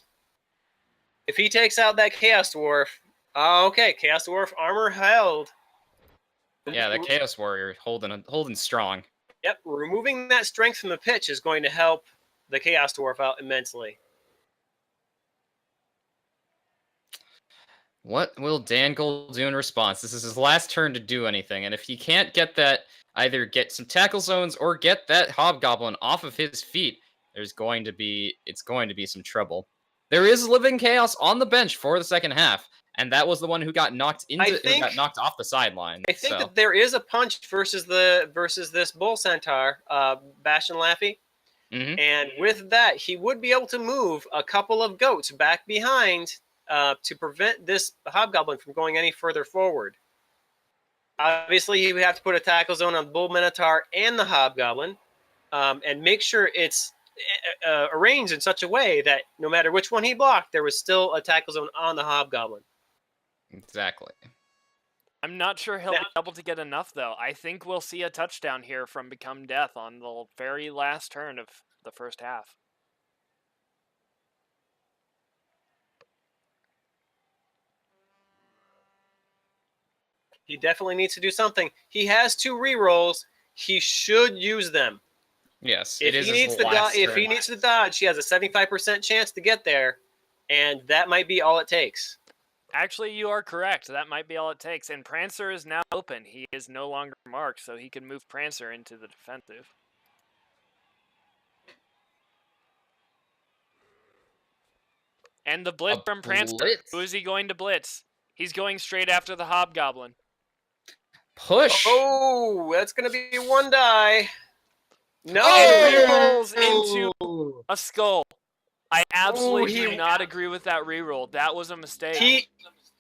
If he takes out that Chaos Dwarf, okay, Chaos Dwarf armor held. Yeah, the Chaos Warrior holding strong. Yep, removing that strength from the pitch is going to help the Chaos Dwarf out immensely. What will Dancole do in response? This is his last turn to do anything, and if he can't get that, either get some tackle zones or get that Hobgoblin off of his feet, it's going to be some trouble. There is Living Chaos on the bench for the second half, and that was the one who got knocked off the sideline. I think that there is a punch versus this Bull Centaur, Bash and Laffy. Mm-hmm. And with that, he would be able to move a couple of goats back behind to prevent this Hobgoblin from going any further forward. Obviously, he would have to put a tackle zone on Bull Minotaur and the Hobgoblin, and make sure it's arranged in such a way that no matter which one he blocked, there was still a tackle zone on the Hobgoblin. Exactly. I'm not sure he'll be able to get enough, though. I think we'll see a touchdown here from Become Death on the very last turn of the first half. He definitely needs to do something. He has 2 rerolls. He should use them. Yes, If it is he his needs to last if he turn. needs to dodge, he has a 75% chance to get there, and that might be all it takes. Actually, you are correct. That might be all it takes. And Prancer is now open. He is no longer marked, so he can move Prancer into the defensive. And the blitz from Prancer. Blitz? Who is he going to blitz? He's going straight after the Hobgoblin. Push. Oh, that's going to be 1 die. No! And rerolls into a skull. I absolutely Ooh, do not agree with that reroll. That was a mistake.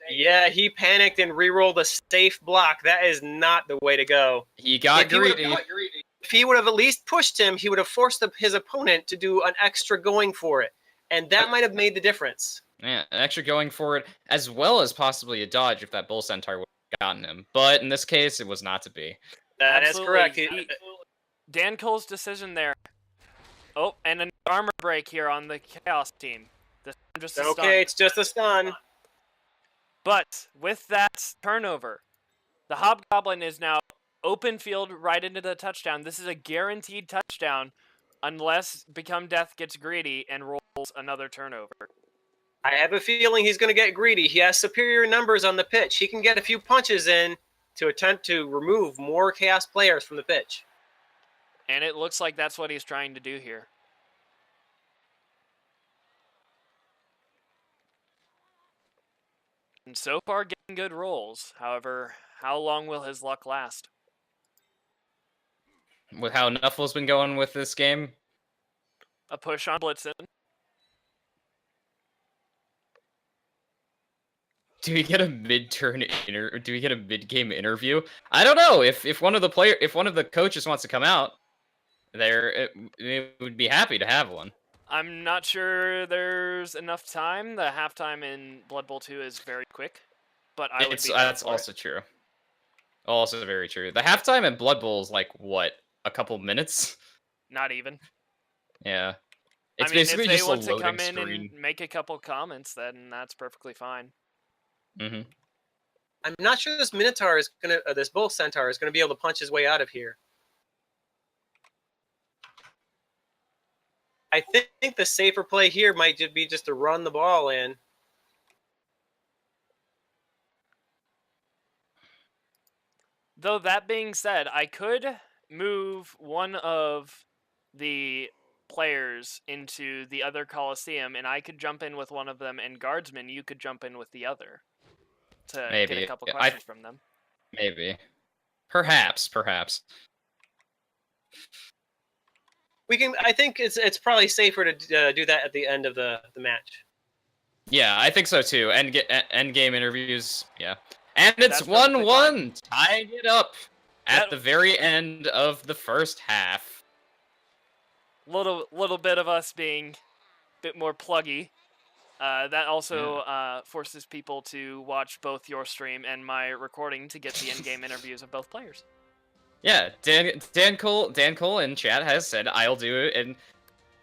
He panicked and rerolled a safe block. That is not the way to go. He got greedy. If he would have at least pushed him, he would have forced his opponent to do an extra going for it. And that might have made the difference. Yeah, extra going for it, as well as possibly a dodge if that Bull Centaur would have gotten him. But in this case, it was not to be. That is correct. Dancole's decision there. Oh, and an armor break here on the Chaos team. Just a stun. Okay, it's just a stun. But with that turnover, the Hobgoblin is now open field right into the touchdown. This is a guaranteed touchdown unless Become Death gets greedy and rolls another turnover. I have a feeling he's going to get greedy. He has superior numbers on the pitch. He can get a few punches in to attempt to remove more Chaos players from the pitch. And it looks like that's what he's trying to do here. And so far, getting good rolls. However, how long will his luck last? With how Nuffle's been going with this game. A push on Blitzen. Do we get a do we get a mid-game interview? I don't know. If one of the coaches wants to come out, it would be happy to have one. I'm not sure there's enough time. The halftime in Blood Bowl 2 is very quick, but that's also true. Also very true. The halftime in Blood Bowl is like what, a couple minutes? Not even. Yeah. It's basically just a loading screen. If they want to come in and make a couple comments, then that's perfectly fine. Mm-hmm. I'm not sure this this Bull Centaur is gonna be able to punch his way out of here. I think the safer play here might just be to run the ball in. Though that being said, I could move one of the players into the other Coliseum, and I could jump in with one of them, and Guardsman, you could jump in with the other to get a couple questions from them. Maybe. Perhaps. I think it's probably safer to do that at the end of the match. Yeah, I think so too. End game interviews. Yeah, and it's 1-1, tying it up at the very end of the first half. Little bit of us being a bit more pluggy. That also forces people to watch both your stream and my recording to get the in-game interviews of both players. Yeah, Dancole in chat has said I'll do an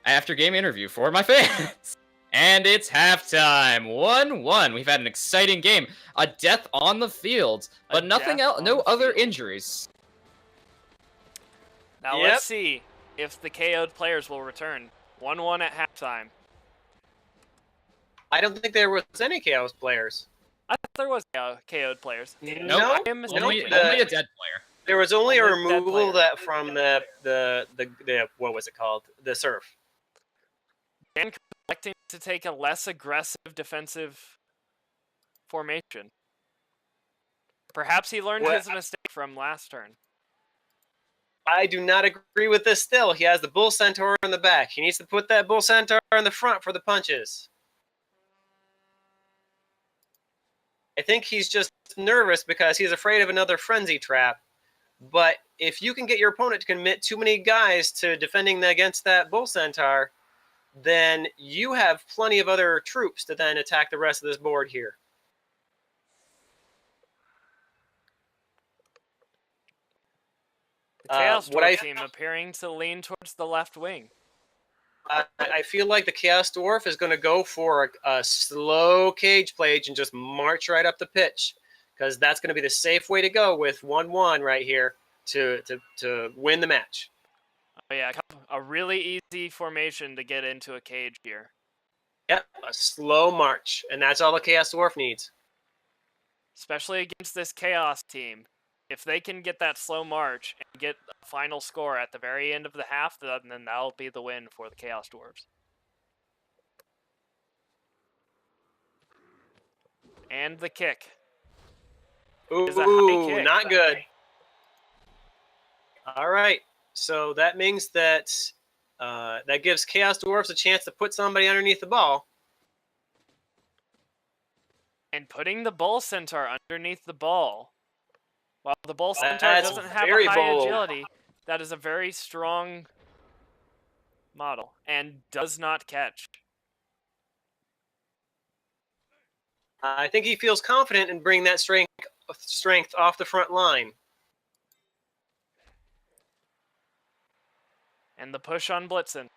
after-game interview for my fans. And it's halftime, 1-1. We've had an exciting game, a death on the field, but nothing else, no other injuries. Now let's see if the KO'd players will return. 1-1 at halftime. I don't think there was any Chaos players. I thought there was KO'd players. No, only a dead player. There was only a removal from the what was it called? The surf. And electing to take a less aggressive defensive formation. Perhaps he learned his mistake from last turn. I do not agree with this still. He has the Bull Centaur in the back. He needs to put that Bull Centaur in the front for the punches. I think he's just nervous because he's afraid of another frenzy trap. But if you can get your opponent to commit too many guys to defending against that Bull Centaur, then you have plenty of other troops to then attack the rest of this board here. The Chaos what Dwarf team appearing to lean towards the left wing. I feel like the Chaos Dwarf is going to go for a slow cage play and just march right up the pitch, because that's going to be the safe way to go with 1-1 right here to win the match. Oh yeah, a really easy formation to get into a cage here. Yep, a slow march, and that's all the Chaos Dwarf needs. Especially against this Chaos team. If they can get that slow march and get a final score at the very end of the half, then that'll be the win for the Chaos Dwarves. And the kick. Is a high kick. Not good. All right, so that means that that gives Chaos Dwarfs a chance to put somebody underneath the ball. And putting the Bull Centaur underneath the ball. While the Bull Centaur That's doesn't have very a high bold. agility, that is a very strong model and does not catch. I think he feels confident in bringing that strength off the front line. And the push on Blitzen.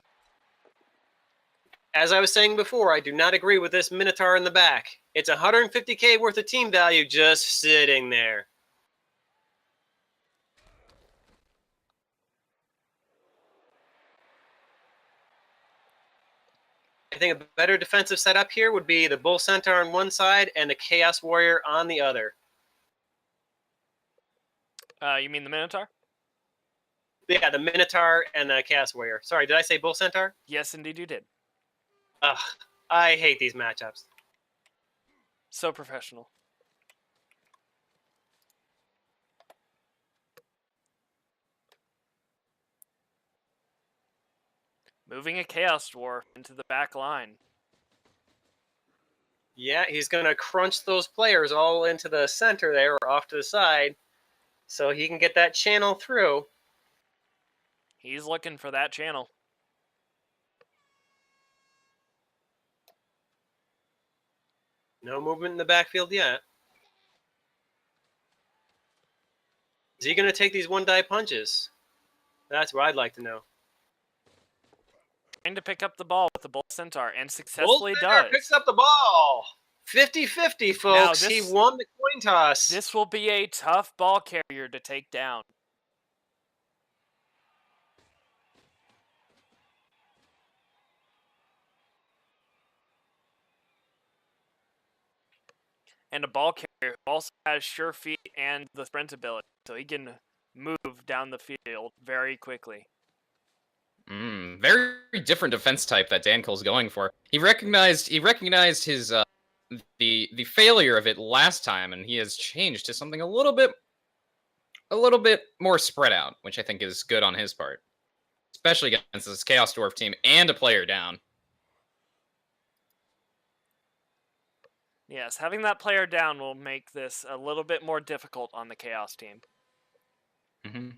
As I was saying before, I do not agree with this Minotaur in the back. It's 150k worth of team value just sitting there. I think a better defensive setup here would be the Bull Centaur on one side and the Chaos Warrior on the other. You mean the Minotaur? Yeah, the Minotaur and the Chaos Warrior. Sorry, did I say Bull Centaur? Yes, indeed you did. Ugh, I hate these matchups. So professional. Moving a Chaos Dwarf into the back line. Yeah, he's going to crunch those players all into the center there or off to the side so he can get that channel through. He's looking for that channel. No movement in the backfield yet. Is he going to take these one-die punches? That's what I'd like to know. Trying to pick up the ball with the Bull Centaur and successfully Bull Centaur does. picks up the ball. 50-50, folks. He won the coin toss. This will be a tough ball carrier to take down. And a ball carrier who also has sure feet and the sprint ability, so he can move down the field very quickly. Very different defense type that Dancole's going for. He recognized his the failure of it last time, and he has changed to something a little bit more spread out, which I think is good on his part, especially against this Chaos Dwarf team and a player down. Yes, having that player down will make this a little bit more difficult on the Chaos team. Mm-hmm.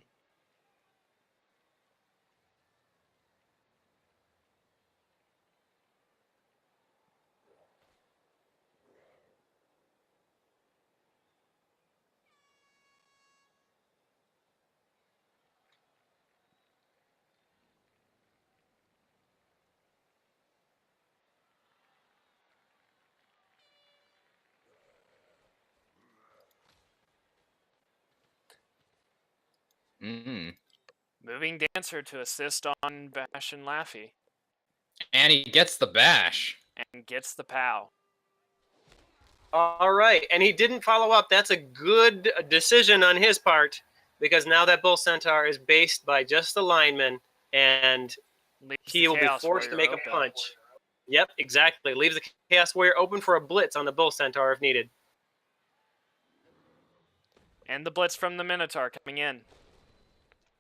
Moving Dancer to assist on Bash and Laffy. And he gets the bash. And gets the POW. All right, and he didn't follow up. That's a good decision on his part, because now that Bull Centaur is based by just the lineman, and he will be forced to make a punch. Yep, exactly. Leaves the Chaos Warrior open for a blitz on the Bull Centaur if needed. And the blitz from the Minotaur coming in.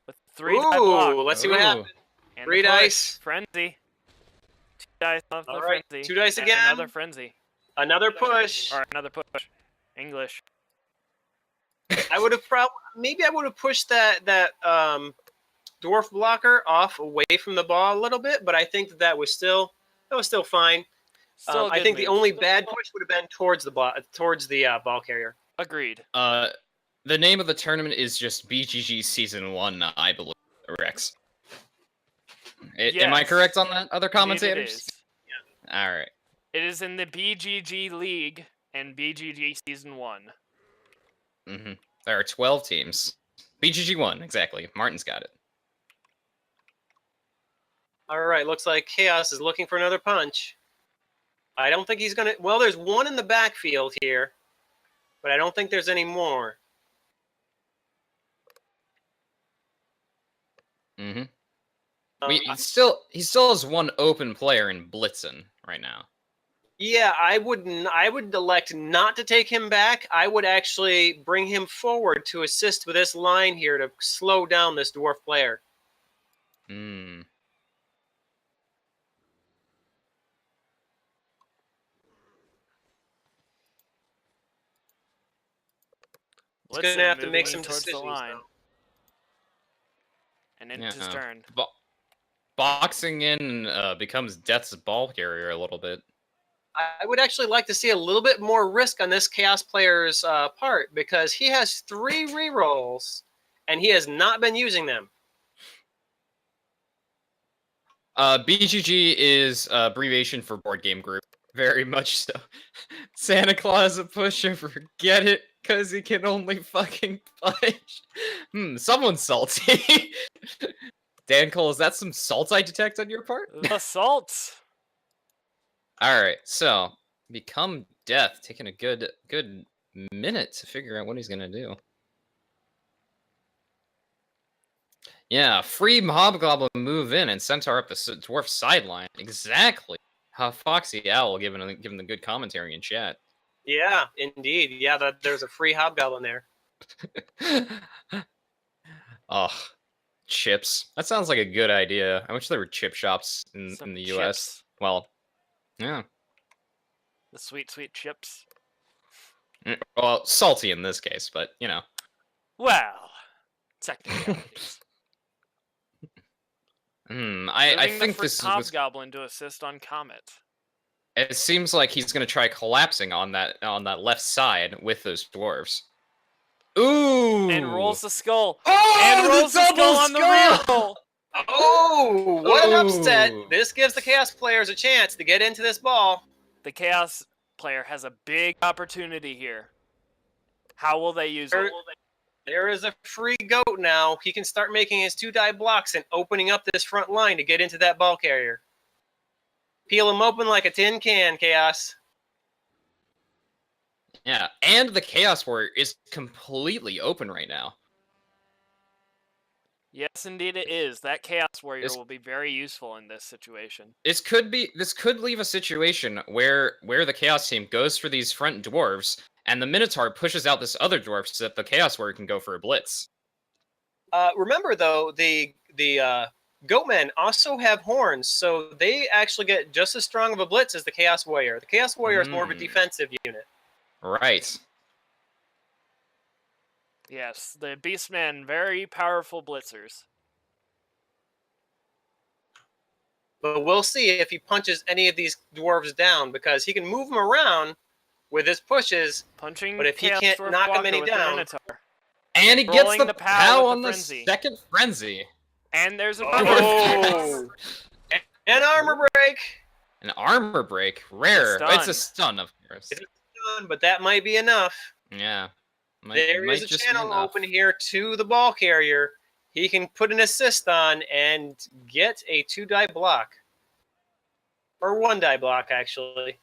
With 3-die block. Let's see what happens. And 3 dice. Frenzy. 2 dice off the frenzy. 2 dice again. Another frenzy. Another push. Or another push. English. I would have maybe I would have pushed that dwarf blocker off away from the ball a little bit, but I think that was still fine. I think the only bad push would have been towards the ball carrier. Agreed. The name of the tournament is just BGG Season 1, I believe, Rex. Am I Yes. correct on that, other Indeed commentators? it is. All right. It is in the BGG League and BGG Season 1. Mm-hmm. There are 12 teams. BGG 1, exactly. Martin's got it. All right, looks like Chaos is looking for another punch. I don't think he's gonna. Well, there's one in the backfield here, but I don't think there's any more. Mm-hmm. Um, He still has one open player in Blitzen right now. Yeah, I would elect not to take him back. I would actually bring him forward to assist with this line here to slow down this dwarf player. Hmm. He's going to have to make moving some towards decisions, the line. though. And it's his turn. Boxing in becomes Death's ball carrier a little bit. I would actually like to see a little bit more risk on this Chaos player's part because he has 3 rerolls and he has not been using them. BGG is abbreviation for board game group. Very much so. Santa Claus a pushover. Get it? Because he can only fucking punch. Someone's salty. Dancole, is that some salt I detect on your part? The salt! Alright, so become Death, taking a good minute to figure out what he's gonna do. Yeah, free Hobgoblin move in and Centaur up the dwarf sideline. Exactly. Foxy Owl giving the good commentary in chat. Yeah, indeed. Yeah, there's a free Hobgoblin there. Oh, chips. That sounds like a good idea. I wish there were chip shops in the US. Chips. Well, yeah. The sweet, sweet chips. Well, salty in this case, but, you know. Well, technicalities. I think this is Hobgoblin to assist on Comet. It seems like he's gonna try collapsing on that left side with those dwarves. Ooh! And rolls the skull. Oh, and rolls the skull on the reroll. Oh, what an upset! This gives the Chaos players a chance to get into this ball. The Chaos player has a big opportunity here. How will they use it? There is a free goat now. He can start making his 2-die blocks and opening up this front line to get into that ball carrier. Peel him open like a tin can, Chaos. Yeah, and the Chaos Warrior is completely open right now. Yes, indeed it is. That Chaos Warrior will be very useful in this situation. This could leave a situation where the Chaos team goes for these front dwarves, and the Minotaur pushes out this other dwarf so that the Chaos Warrior can go for a blitz. Remember, though, the Goatmen also have horns, so they actually get just as strong of a blitz as the Chaos Warrior. The Chaos Warrior is more of a defensive unit. Right. Yes, the Beastmen, very powerful blitzers. But we'll see if he punches any of these dwarves down, because he can move them around with his pushes, punching, but if he can't knock them any down... And he gets the POW on the second frenzy. And there's a an armor break. An armor break, rare. It's a stun, of course. It's a stun, but that might be enough. Yeah. There is a channel open here to the ball carrier. He can put an assist on and get a 2-die block. Or 1-die block, actually.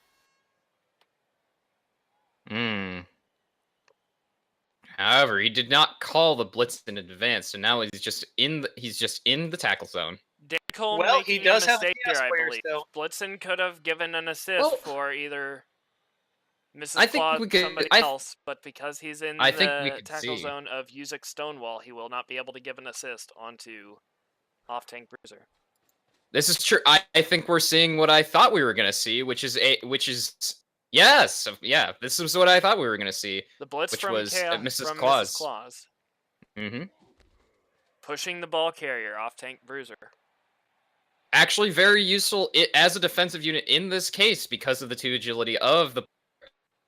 However, he did not call the blitz in advance, and now he's just in the tackle zone. Dancole he does have a here, Chaos I player believe. still. Blitzen could have given an assist for either Mrs. Claus or somebody else, but because he's in the tackle zone of Yuzik Stonewall, he will not be able to give an assist onto Off-Tank Bruiser. This is true. I think we're seeing what I thought we were gonna see, yes, yeah. This is what I thought we were gonna see. The blitz which from was Mrs. Claus. Pushing the ball carrier, Off-Tank Bruiser. Actually, very useful as a defensive unit in this case because of the 2 agility of the,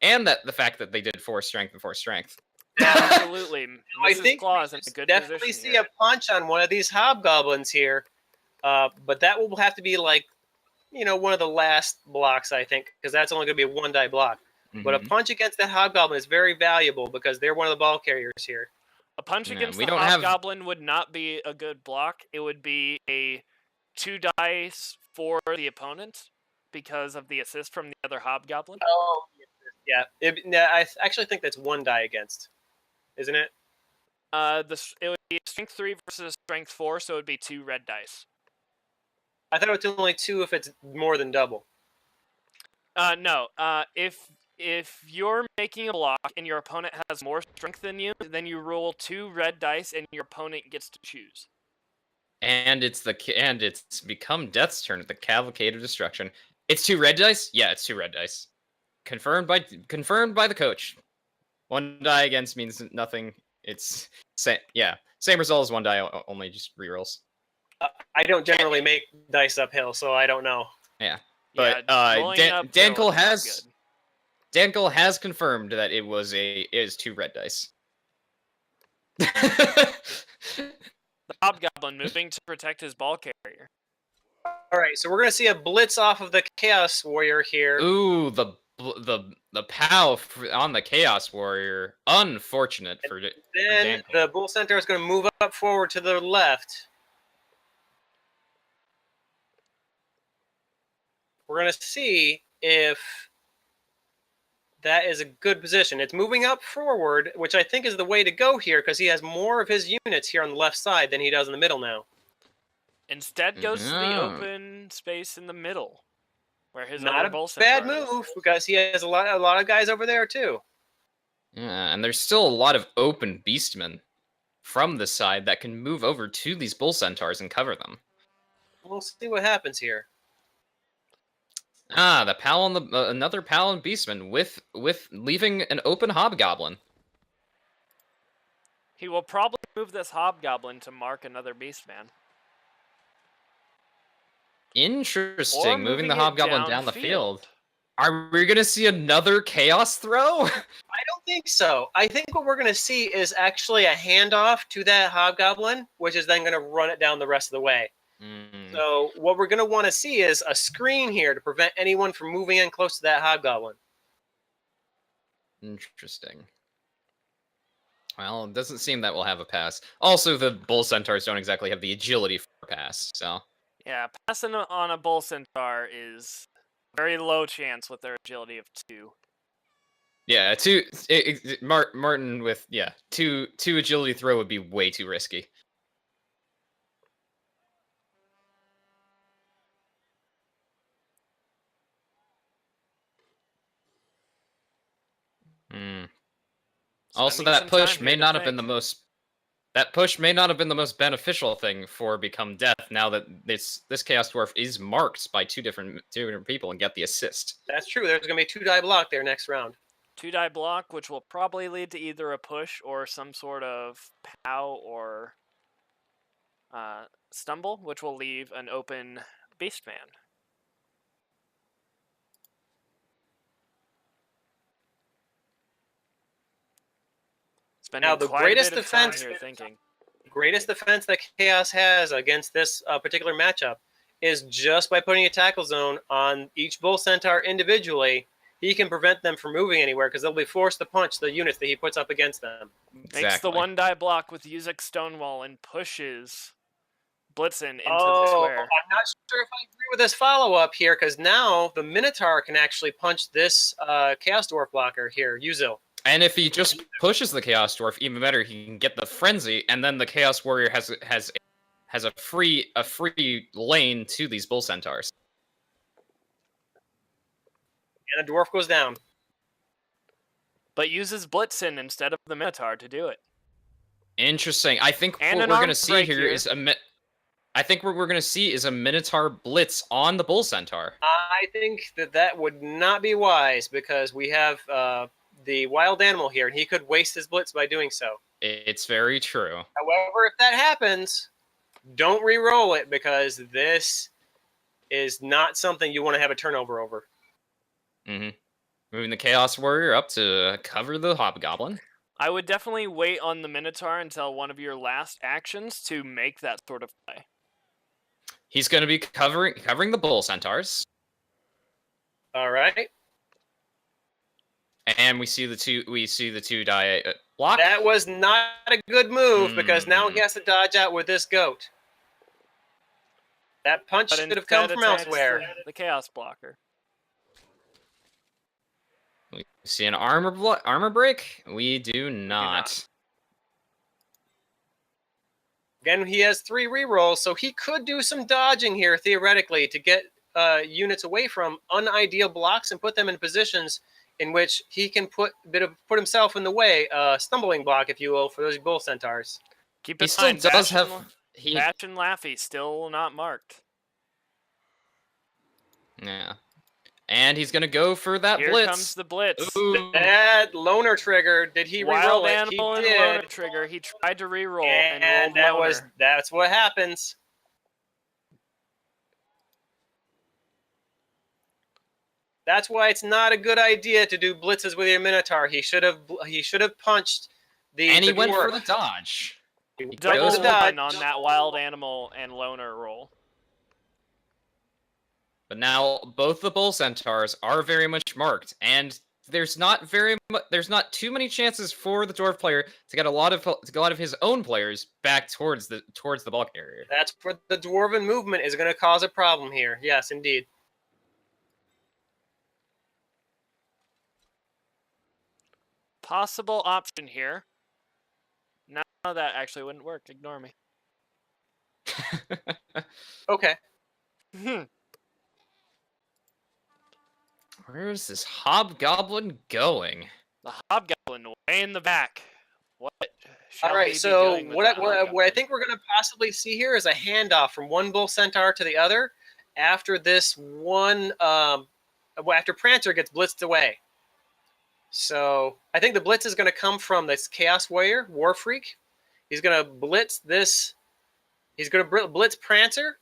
and the fact that they did 4 strength and 4 strength. Absolutely. I Mrs. think Claus we in a should good definitely position see here. a punch on one of these hobgoblins here. But that will have to be like, one of the last blocks, I think, because that's only going to be a 1-die block. But a punch against that hobgoblin is very valuable because they're one of the ball carriers here. A punch Yeah, against we the don't have- hobgoblin would not be a good block. It would be a 2 dice for the opponent because of the assist from the other hobgoblin. Oh, yeah. I actually think that's 1 die against, isn't it? It would be strength 3 versus strength 4, so it would be 2 red dice. I thought it was only 2 if it's more than double. No. If you're making a block and your opponent has more strength than you, then you roll 2 red dice and your opponent gets to choose. And it's become Death's turn at the Cavalcade of Destruction. It's 2 red dice? Yeah, it's 2 red dice. Confirmed by the coach. 1 die against means nothing. It's same result as 1 die, only just rerolls. I don't generally make dice uphill, so I don't know. Yeah. But rolling it uphill Dancole is not good. has confirmed that it is 2 red dice. The hobgoblin moving to protect his ball carrier. All right, so we're going to see a blitz off of the Chaos Warrior here. Ooh, the POW on the Chaos Warrior. Unfortunate for Then Dancole. the Bull Centaur is going to move up forward to the left. We're going to see if that is a good position. It's moving up forward, which I think is the way to go here because he has more of his units here on the left side than he does in the middle now. Instead goes to the open space in the middle, where his Not other a bull bad centaur is. move because he has a lot of guys over there too. Yeah, and there's still a lot of open beastmen from the side that can move over to these bull centaurs and cover them. We'll see what happens here. The pal on the another pal and beastman with leaving an open hobgoblin. He will probably move this hobgoblin to mark another beastman. Interesting, moving the moving it hobgoblin down the field. Are we gonna see another chaos throw? I don't think so. I think what we're going to see is actually a handoff to that hobgoblin, which is then going to run it down the rest of the way. So what we're going to want to see is a screen here to prevent anyone from moving in close to that hobgoblin. Interesting. Well, it doesn't seem that we'll have a pass. Also, the bull centaurs don't exactly have the agility for a pass, so... Yeah, passing on a bull centaur is very low chance with their agility of 2. Yeah, Martin with, two agility throw would be way too risky. Also, that push may not have been the most... That push may not have been the most beneficial thing for Become Death. Now that this Chaos Dwarf is marked by two different people and get the assist. That's true. There's going to be a 2-die block there next round. 2-die block, which will probably lead to either a push or some sort of POW or stumble, which will leave an open beastman. Now, the greatest defense that Chaos has against this particular matchup is just by putting a tackle zone on each Bull Centaur individually, he can prevent them from moving anywhere because they'll be forced to punch the units that he puts up against them. Exactly. Makes the 1-die block with Yuzek Stonewall and pushes Blitzen into the square. I'm not sure if I agree with this follow-up here because now the Minotaur can actually punch this Chaos Dwarf blocker here, Yuzil. And if he just pushes the Chaos Dwarf, even better, he can get the Frenzy, and then the Chaos Warrior has a free lane to these Bull Centaurs. And a Dwarf goes down. But uses Blitzen instead of the Minotaur to do it. Interesting. I think And what we're going to see here is a Minotaur Blitz on the Bull Centaur. I think that would not be wise because we have... the wild animal here, and he could waste his blitz by doing so. It's very true. However, if that happens, don't re-roll it because this is not something you want to have a turnover over. Moving the Chaos Warrior up to cover the Hobgoblin. I would definitely wait on the Minotaur until one of your last actions to make that sort of play. He's going to be covering the bull centaurs. All right. And we see the two die block. That was not a good move because now he has to dodge out with this goat. That punch But should have come instead from attacks elsewhere. the Chaos Blocker. We see an armor break. We do not. Again, he has 3 rerolls, so he could do some dodging here theoretically to get units away from unideal blocks and put them in positions in which he can put himself in the way, stumbling block, if you will, for those bull centaurs. Keep He in still mind, does Bash have Bash and Laffy still not marked. Yeah. And he's gonna go for that Here blitz. comes the blitz. Ooh. That loner trigger, did he Wild reroll it? animal He and loner did. trigger. He tried to reroll And rolled loner. that's what happens. That's why it's not a good idea to do blitzes with your Minotaur. He should have punched the And he the went for dwarf. the dodge. He Double goes goes to one dodge. on that wild animal and loner roll. But now both the bull centaurs are very much marked, and there's not too many chances for the dwarf player to get a lot of his own players back towards the ball carrier. That's where the dwarven movement is going to cause a problem here. Yes, indeed. Possible option here. No, that actually wouldn't work. Ignore me. Okay. Where is this hobgoblin going? The hobgoblin way in the back. What? All right. So what I think we're going to possibly see here is a handoff from one bull centaur to the other after this one. After Prancer gets blitzed away. So I think the blitz is going to come from this Chaos Warrior, War Freak. He's going to blitz this. He's going to blitz Prancer,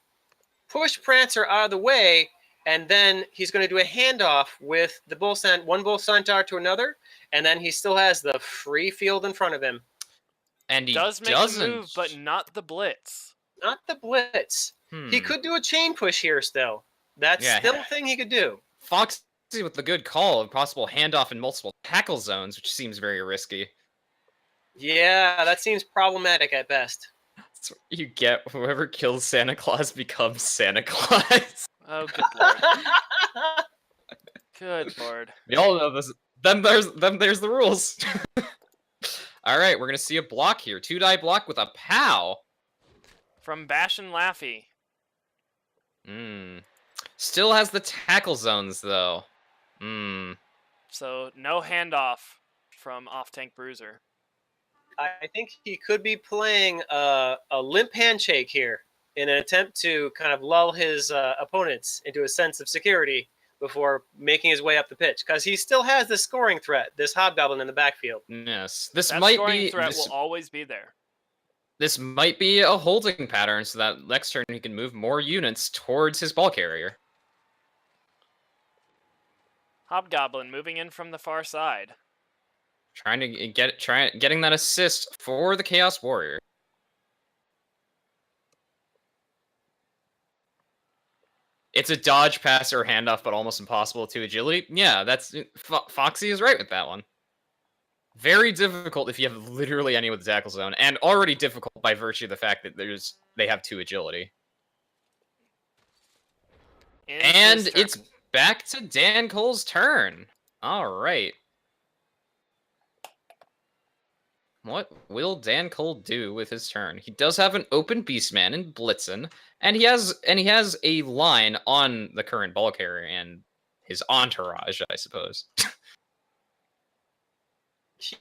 push Prancer out of the way, and then he's going to do a handoff with the one bull centaur to another, and then he still has the free field in front of him. And he doesn't the move, but not the blitz. Not the blitz. He could do a chain push here still. That's still a thing he could do. Foxy with the good call of possible handoff in multiple tackle zones, which seems very risky. Yeah, that seems problematic at best. That's what you get. Whoever kills Santa Claus becomes Santa Claus. Oh, good lord. Good lord. We all know this. Then there's the rules. All right, we're gonna see a block here. 2-die block with a POW. From Bash and Laffy. Still has the tackle zones though. So no handoff from Off-Tank Bruiser. I think he could be playing a limp handshake here in an attempt to kind of lull his opponents into a sense of security before making his way up the pitch, because he still has this scoring threat, this hobgoblin in the backfield. Yes, this That might scoring be. threat will always be there. This might be a holding pattern, so that next turn he can move more units towards his ball carrier. Hobgoblin moving in from the far side. Trying to getting that assist for the Chaos Warrior. It's a dodge, pass, or handoff, but almost impossible to agility. Yeah, that's Foxy is right with that one. Very difficult if you have literally any with the tackle zone, and already difficult by virtue of the fact that they have 2 agility. And it's back to Dancole's turn. All right. What will Dancole do with his turn? He does have an open Beastman in Blitzen, and he has a line on the current ball carrier and his entourage, I suppose.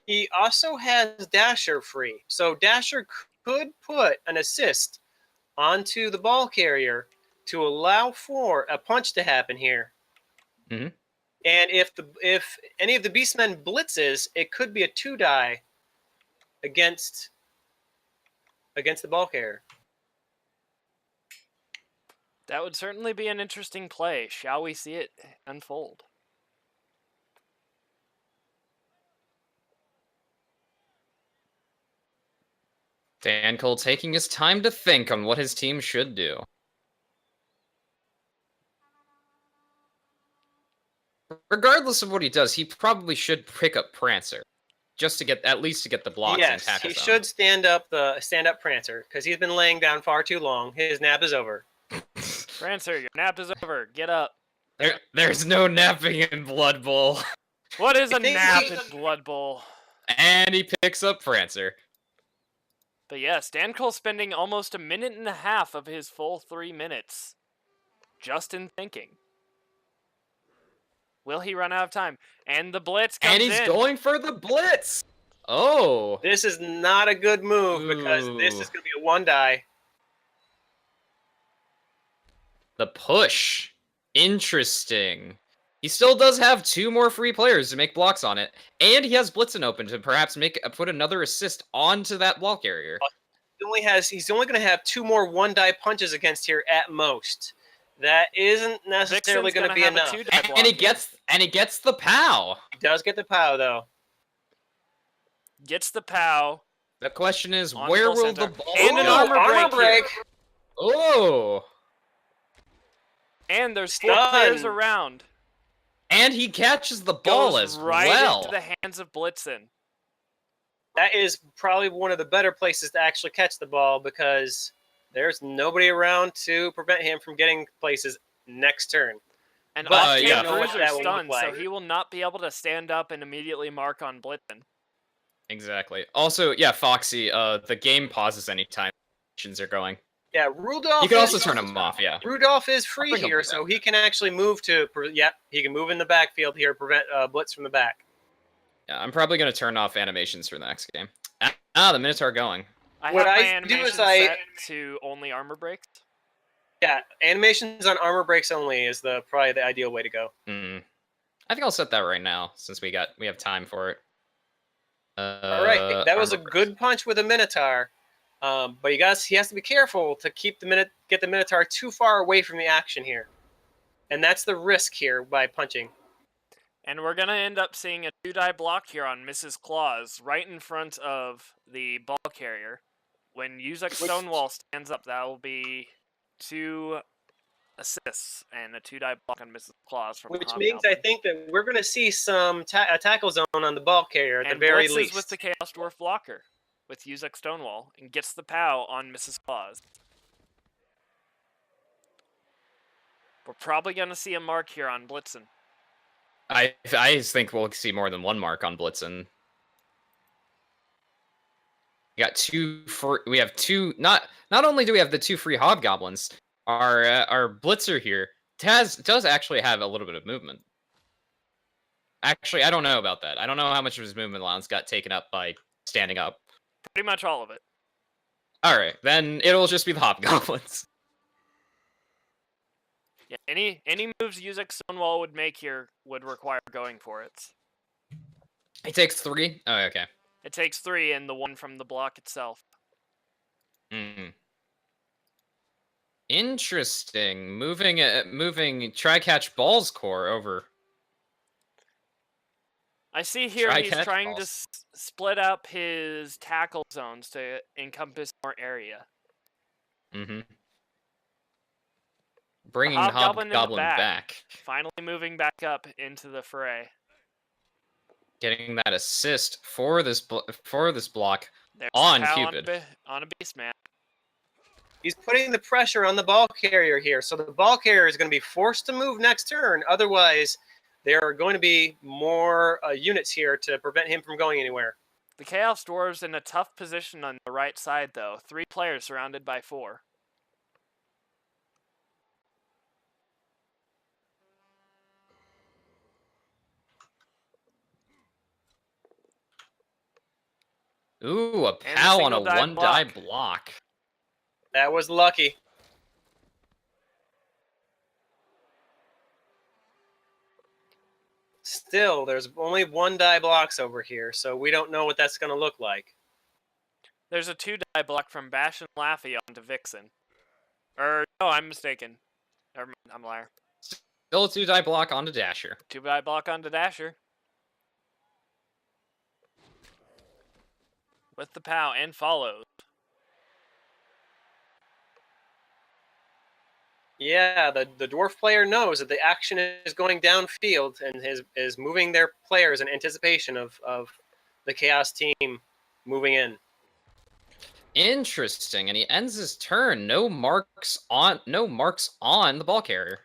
He also has Dasher free, so Dasher could put an assist onto the ball carrier to allow for a punch to happen here. Mm-hmm. And if any of the Beastmen blitzes, it could be a 2-die against the ball carrier. That would certainly be an interesting play. Shall we see it unfold? Dancole taking his time to think on what his team should do. Regardless of what he does, he probably should pick up Prancer, just to get at least to get the blocks and Yes, tackle he zone. should stand up Prancer because he's been laying down far too long. His nap is over. Prancer, your nap is over. Get up. There's no napping in Blood Bowl. What is a think nap he- in Blood Bowl? And he picks up Prancer. But yes, Dancole spending almost a minute and a half of his full 3 minutes just in thinking. Will he run out of time? And the blitz comes And he's in. going for the blitz. Oh. This is not a good move because this Ooh. is going to be a 1 die. The push. Interesting. He still does have 2 more free players to make blocks on it, and he has Blitzen open to perhaps put another assist onto that ball carrier. He's only going to have 2 more 1 die punches against here at most. That isn't necessarily Vixen's going to gonna be have a enough. 2-die block And he here. gets the POW. He does get the POW though. Gets the POW. The question is, On where full will the center. ball And an go? armor break here. Oh. And there's 4 Stun. players around. And he catches the ball Goes as right well. into the hands of Blitzen. That is probably one of the better places to actually catch the ball because there's nobody around to prevent him from getting places next turn. And But off-game yeah, crews that are will look stunned, so like. he will not be able to stand up and immediately mark on Blitzen. Exactly. Also, yeah, Foxy, the game pauses anytime missions are going. Yeah, Rudolph. You can also turn them off, yeah. Rudolph is free bring him here, back. so he can actually move to. Yep, he can move in the backfield here, prevent blitz from the back. Yeah, I'm probably going to turn off animations for the next game. The Minotaur going. I What have my I do animation is I- set to only armor breaks. Yeah, animations on armor breaks only is probably the ideal way to go. I think I'll set that right now, since we have time for it. All right, that was a armor breaks. good punch with a Minotaur, but he has to be careful to get the Minotaur too far away from the action here, and that's the risk here by punching. And we're going to end up seeing a 2-die block here on Mrs. Claus, right in front of the ball carrier. When Yuzak Stonewall stands up, that will be 2 assists and a 2-die block on Mrs. Claus from Which Hobgoblin. means I think that we're going to see some a tackle zone on the ball carrier at and the very blitzes least. with the Chaos Dwarf blocker with Yuzak Stonewall and gets the POW on Mrs. Claus. We're probably going to see a mark here on Blitzen. I think we'll see more than 1 mark on Blitzen. We have 2. Not only do we have the 2 free Hobgoblins, our Blitzer here does actually have a little bit of movement. Actually, I don't know about that. I don't know how much of his movement allowance got taken up by standing up. Pretty much all of it. All right, then it'll just be the Hobgoblins. Yeah, any moves Yuzak Stonewall would make here would require going for it. He takes 3. Oh, okay. It takes 3 and the 1 from the block itself. Interesting. Moving try-catch balls core over. I see here Try he's catch trying to balls. split up his tackle zones to encompass more area. Bringing Hobgoblin in the Hobgoblin back. Finally moving back up into the fray. Getting that assist for this block There's on Pal Cupid. on a beast man. He's putting the pressure on the ball carrier here, so the ball carrier is going to be forced to move next turn. Otherwise, there are going to be more units here to prevent him from going anywhere. The Chaos Dwarves in a tough position on the right side, though. 3 players surrounded by 4. Ooh, a And a POW on a single-die 1-die block. block. That was lucky. Still, there's only 1-die blocks over here, so we don't know what that's going to look like. There's a 2-die block from Bash and Laffy onto Vixen. No, I'm mistaken. Never mind, I'm a liar. Still a 2-die block onto Dasher. 2-die block onto Dasher. With the POW and follows. Yeah, the dwarf player knows that the action is going downfield and is moving their players in anticipation of the chaos team moving in. Interesting, and he ends his turn. No marks on the ball carrier.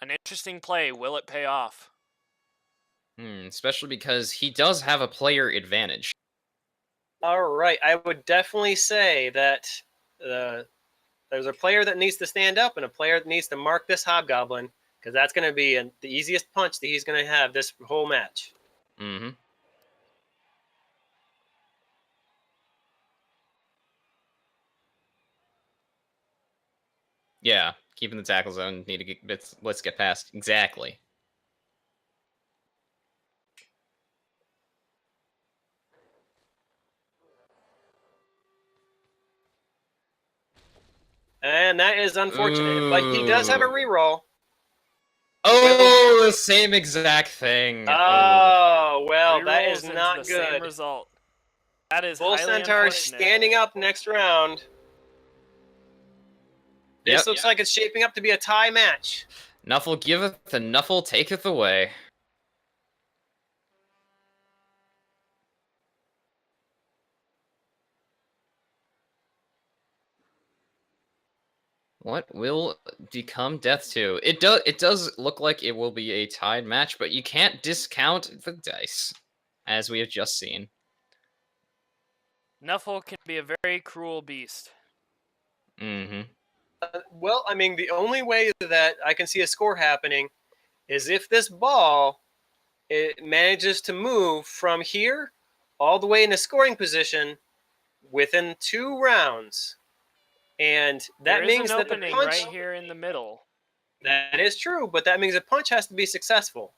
An interesting play. Will it pay off? Especially because he does have a player advantage. All right, I would definitely say that there's a player that needs to stand up and a player that needs to mark this hobgoblin, because that's going to be the easiest punch that he's going to have this whole match. Mm-hmm. Yeah, keeping the tackle zone. Need to get. Let's get past. Exactly. And that is unfortunate, but he does have a Ooh. reroll. Oh, the same exact thing. Oh, well, that Rerolls is into not the same good. result. That is Bull highly Centaur unfortunate. standing up next round. This Yep. looks like it's shaping up to be a tie match. Nuffle giveth and Nuffle taketh away. What will become Death 2? It does look like it will be a tied match, but you can't discount the dice, as we have just seen. Nuffle can be a very cruel beast. Mm-hmm. Well, I mean, the only way that I can see a score happening is if this ball it manages to move from here all the way in a scoring position within 2 rounds. And that There is means an that the opening punch... right here in the middle. That is true, but that means a punch has to be successful.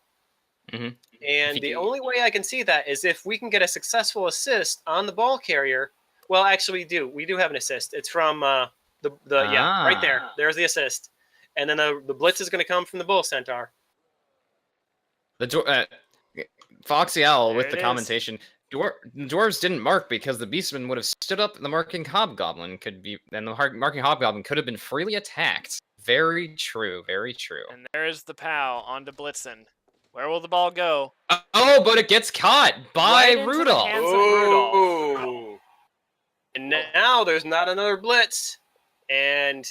Mm-hmm. And the only way I can see that is if we can get a successful assist on the ball carrier. Well, actually, we do have an assist. It's from yeah, right there. There's the assist, and then the blitz is going to come from the bull centaur. The Foxy Owl There with it the is. commentation. Dwarves didn't mark because the beastman would have stood up and the marking hobgoblin marking hobgoblin could have been freely attacked. Very true, very true. And there's the POW onto Blitzen. Where will the ball go? Oh, but it gets caught by Right into the Rudolph. hands of Rudolph. Ooh. And now there's not another blitz, and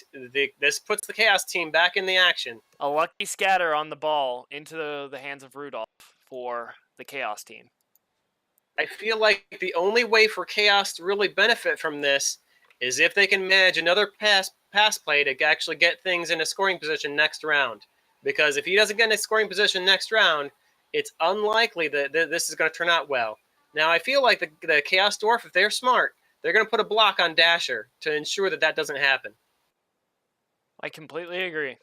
this puts the chaos team back in the action. A lucky scatter on the ball into the hands of Rudolph for the Chaos team. I feel like the only way for Chaos to really benefit from this is if they can manage another pass play to actually get things in a scoring position next round. Because if he doesn't get in a scoring position next round, it's unlikely that this is going to turn out well. Now, I feel like the Chaos Dwarf, if they're smart, they're going to put a block on Dasher to ensure that that doesn't happen. I completely agree.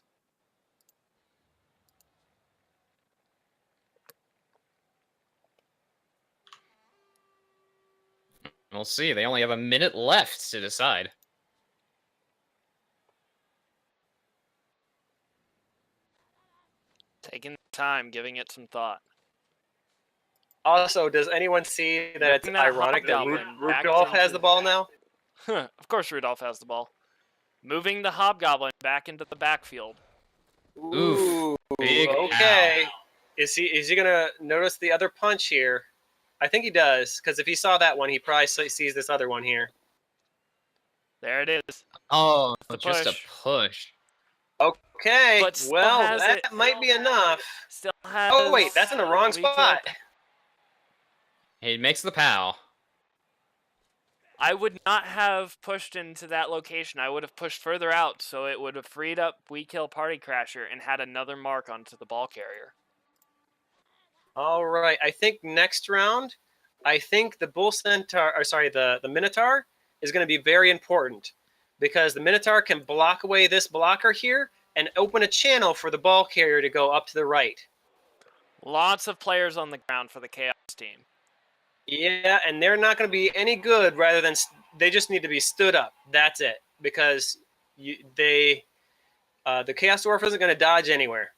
We'll see. They only have a minute left to decide. Taking time, giving it some thought. Also, does anyone see that it's Moving that ironic that hobgoblin back Rudolph has into- the ball now? Of course Rudolph has the ball. Moving the Hobgoblin back into the backfield. Ooh, big okay. Is he gonna notice the other punch here? I think he does, because if he saw that one, he probably sees this other one here. There it is. Oh, The just push. a push. Okay, But still well, has that it. might be enough. Still has. Oh, wait, that's in the wrong we could- spot. He makes the POW. I would not have pushed into that location. I would have pushed further out, so it would have freed up We Kill Party Crasher and had another mark onto the ball carrier. All right, I think next round, I think the Bull Centaur, or sorry, the Minotaur is going to be very important because the Minotaur can block away this blocker here and open a channel for the ball carrier to go up to the right. Lots of players on the ground for the Chaos team. Yeah, and they're not going to be any good rather than they just need to be stood up. That's it, because the Chaos Dwarf isn't going to dodge anywhere.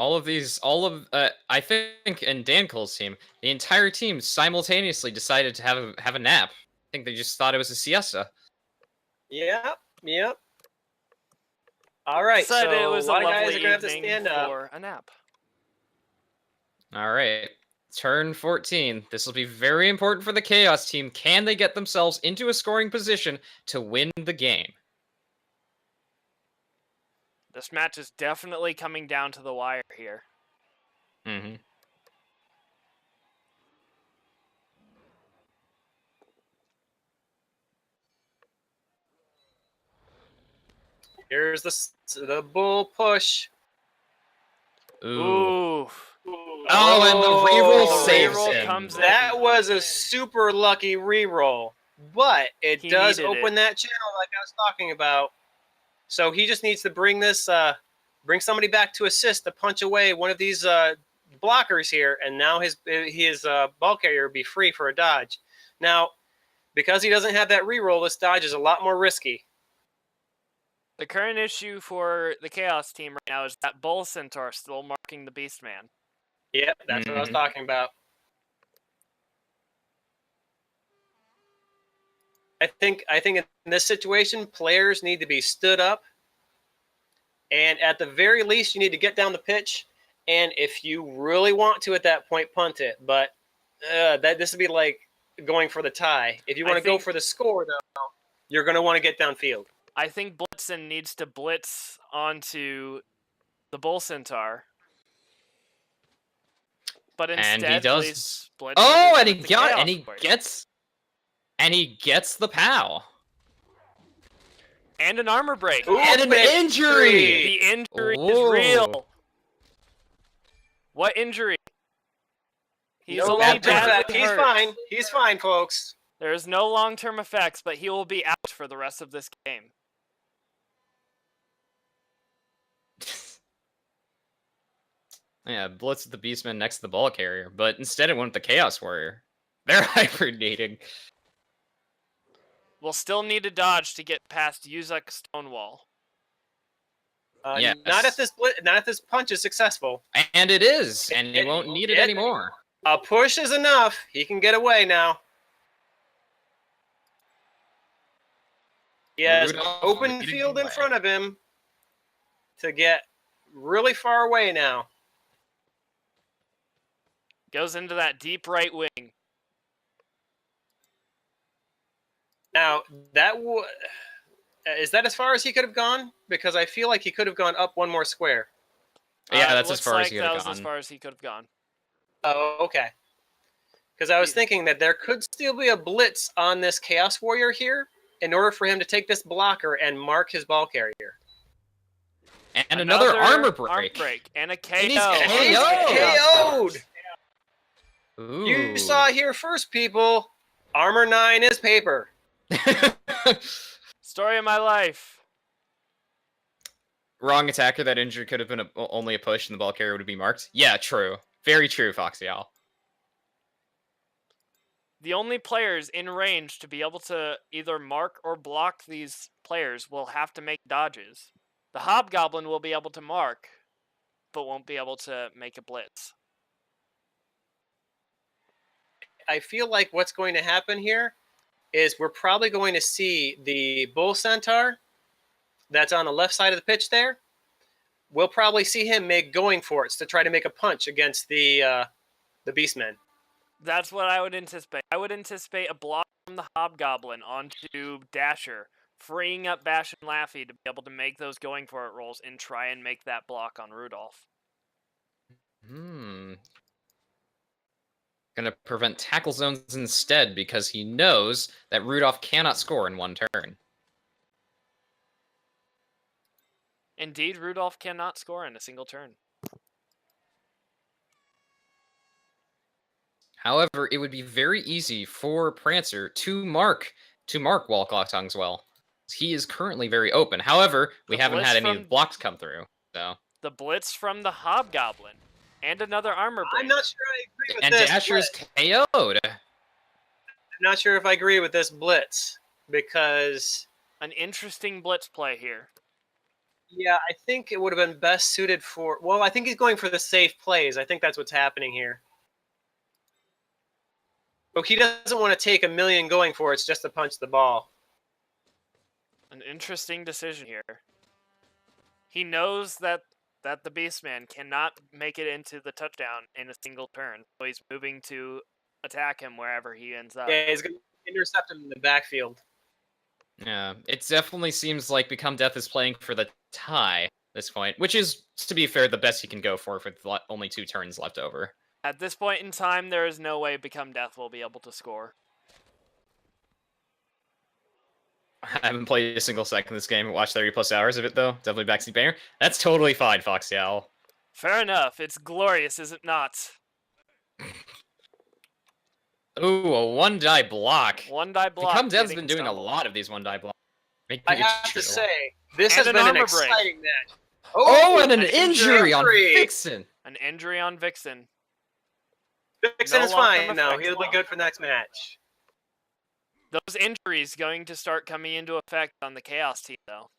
all of I think in Dancole's team, the entire team simultaneously decided to have a nap. I think they just thought it was a siesta. Yep, yep. All right, so Decided it was a lot of guys lovely are gonna have to evening stand up. for a nap. All right. Turn 14. This will be very important for the Chaos team. Can they get themselves into a scoring position to win the game? This match is definitely coming down to the wire here. Mm-hmm. Here's the bull push. Ooh. Oh, and the reroll Oh, saves reroll him. comes in. That was a super lucky reroll, but it He does needed open it. that channel like I was talking about. So he just needs to bring somebody back to assist to punch away one of these blockers here, and now his ball carrier will be free for a dodge. Now, because he doesn't have that reroll, this dodge is a lot more risky. The current issue for the Chaos team right now is that Bull Centaur still marking the Beastman. Yep, that's what I was talking about. I think in this situation, players need to be stood up, and at the very least, you need to get down the pitch. And if you really want to, at that point, punt it. But this would be like going for the tie. If you want to go for the score, though, you're going to want to get downfield. I think Blitzen needs to blitz onto the Bull Centaur. But instead, And he does. Blitzen Oh, and he gets the POW. And an armor break. Ooh, and an injury. The injury is real. What injury? He's only badly He's hurt. fine. He's fine, folks. There is no long-term effects, but he will be out for the rest of this game. Yeah, Blitz with the Beastman next to the ball carrier, but instead it went with the Chaos Warrior. They're hibernating. We'll still need a dodge to get past Yuzak Stonewall. Yes. Not if this punch is successful. And it is, and he won't need it anymore. A push is enough. He can get away now. He has open field in front of him to get really far away now. Goes into that deep right wing. Now, is that as far as he could have gone? Because I feel like he could have gone up one more square. Yeah, that's as far as he could have That gone. was as far as he could have gone. Oh, okay. Because I was thinking that there could still be a blitz on this Chaos Warrior here in order for him to take this blocker and mark his ball carrier. And another armor break. Armor break. And a KO. And he's KO'd! Ooh. You saw it here first, people. Armor 9 is paper. Story of my life. Wrong attacker. That injury could have been only a push and the ball carrier would be marked. Yeah, true. Very true, Foxy Owl. The only players in range to be able to either mark or block these players will have to make dodges. The Hobgoblin will be able to mark, but won't be able to make a blitz. I feel like what's going to happen here is we're probably going to see the Bull Centaur that's on the left side of the pitch there. We'll probably see him going for it to try to make a punch against the Beastmen. That's what I would anticipate. I would anticipate a block from the Hobgoblin onto Dasher, freeing up Bash and Laffy to be able to make those going for it rolls and try and make that block on Rudolph. Gonna prevent tackle zones instead because he knows that Rudolph cannot score in one turn. Indeed, Rudolph cannot score in a single turn. However, it would be very easy for Prancer to mark Walklotong's well. He is currently very open. However, we haven't had any blocks come through. So the blitz from the Hobgoblin and another armor break. I'm not sure I agree with and this. Dasher's KO'd. I'm not sure if I agree with this blitz because an interesting blitz play here. Yeah, I think it would have been best suited for. Well, I think he's going for the safe plays. I think that's what's happening here. But he doesn't want to take a million going for it. It's just to punch the ball. An interesting decision here. He knows that the Beastman cannot make it into the touchdown in a single turn, so he's moving to attack him wherever he ends up. Yeah, he's going to intercept him in the backfield. Yeah, it definitely seems like Become Death is playing for the tie at this point, which is, to be fair, the best he can go for with only 2 turns left over. At this point in time, there is no way Become Death will be able to score. I haven't played a single second of this game. Watched 30+ hours of it, though. Definitely backseat banger. That's totally fine, Foxy Owl. Fair enough. It's glorious, is it not? Ooh, a 1-die block. One die block. Become Death's been getting doing a stumbled. lot of these 1-die blocks. I have to say, this And has an been an armor break. exciting match. Oh, and an an injury on injury. Vixen. An injury on Vixen. Vixen No is long-term fine now. effects. He'll be good for the next match. Those injuries going to start coming into effect on the Chaos team, though.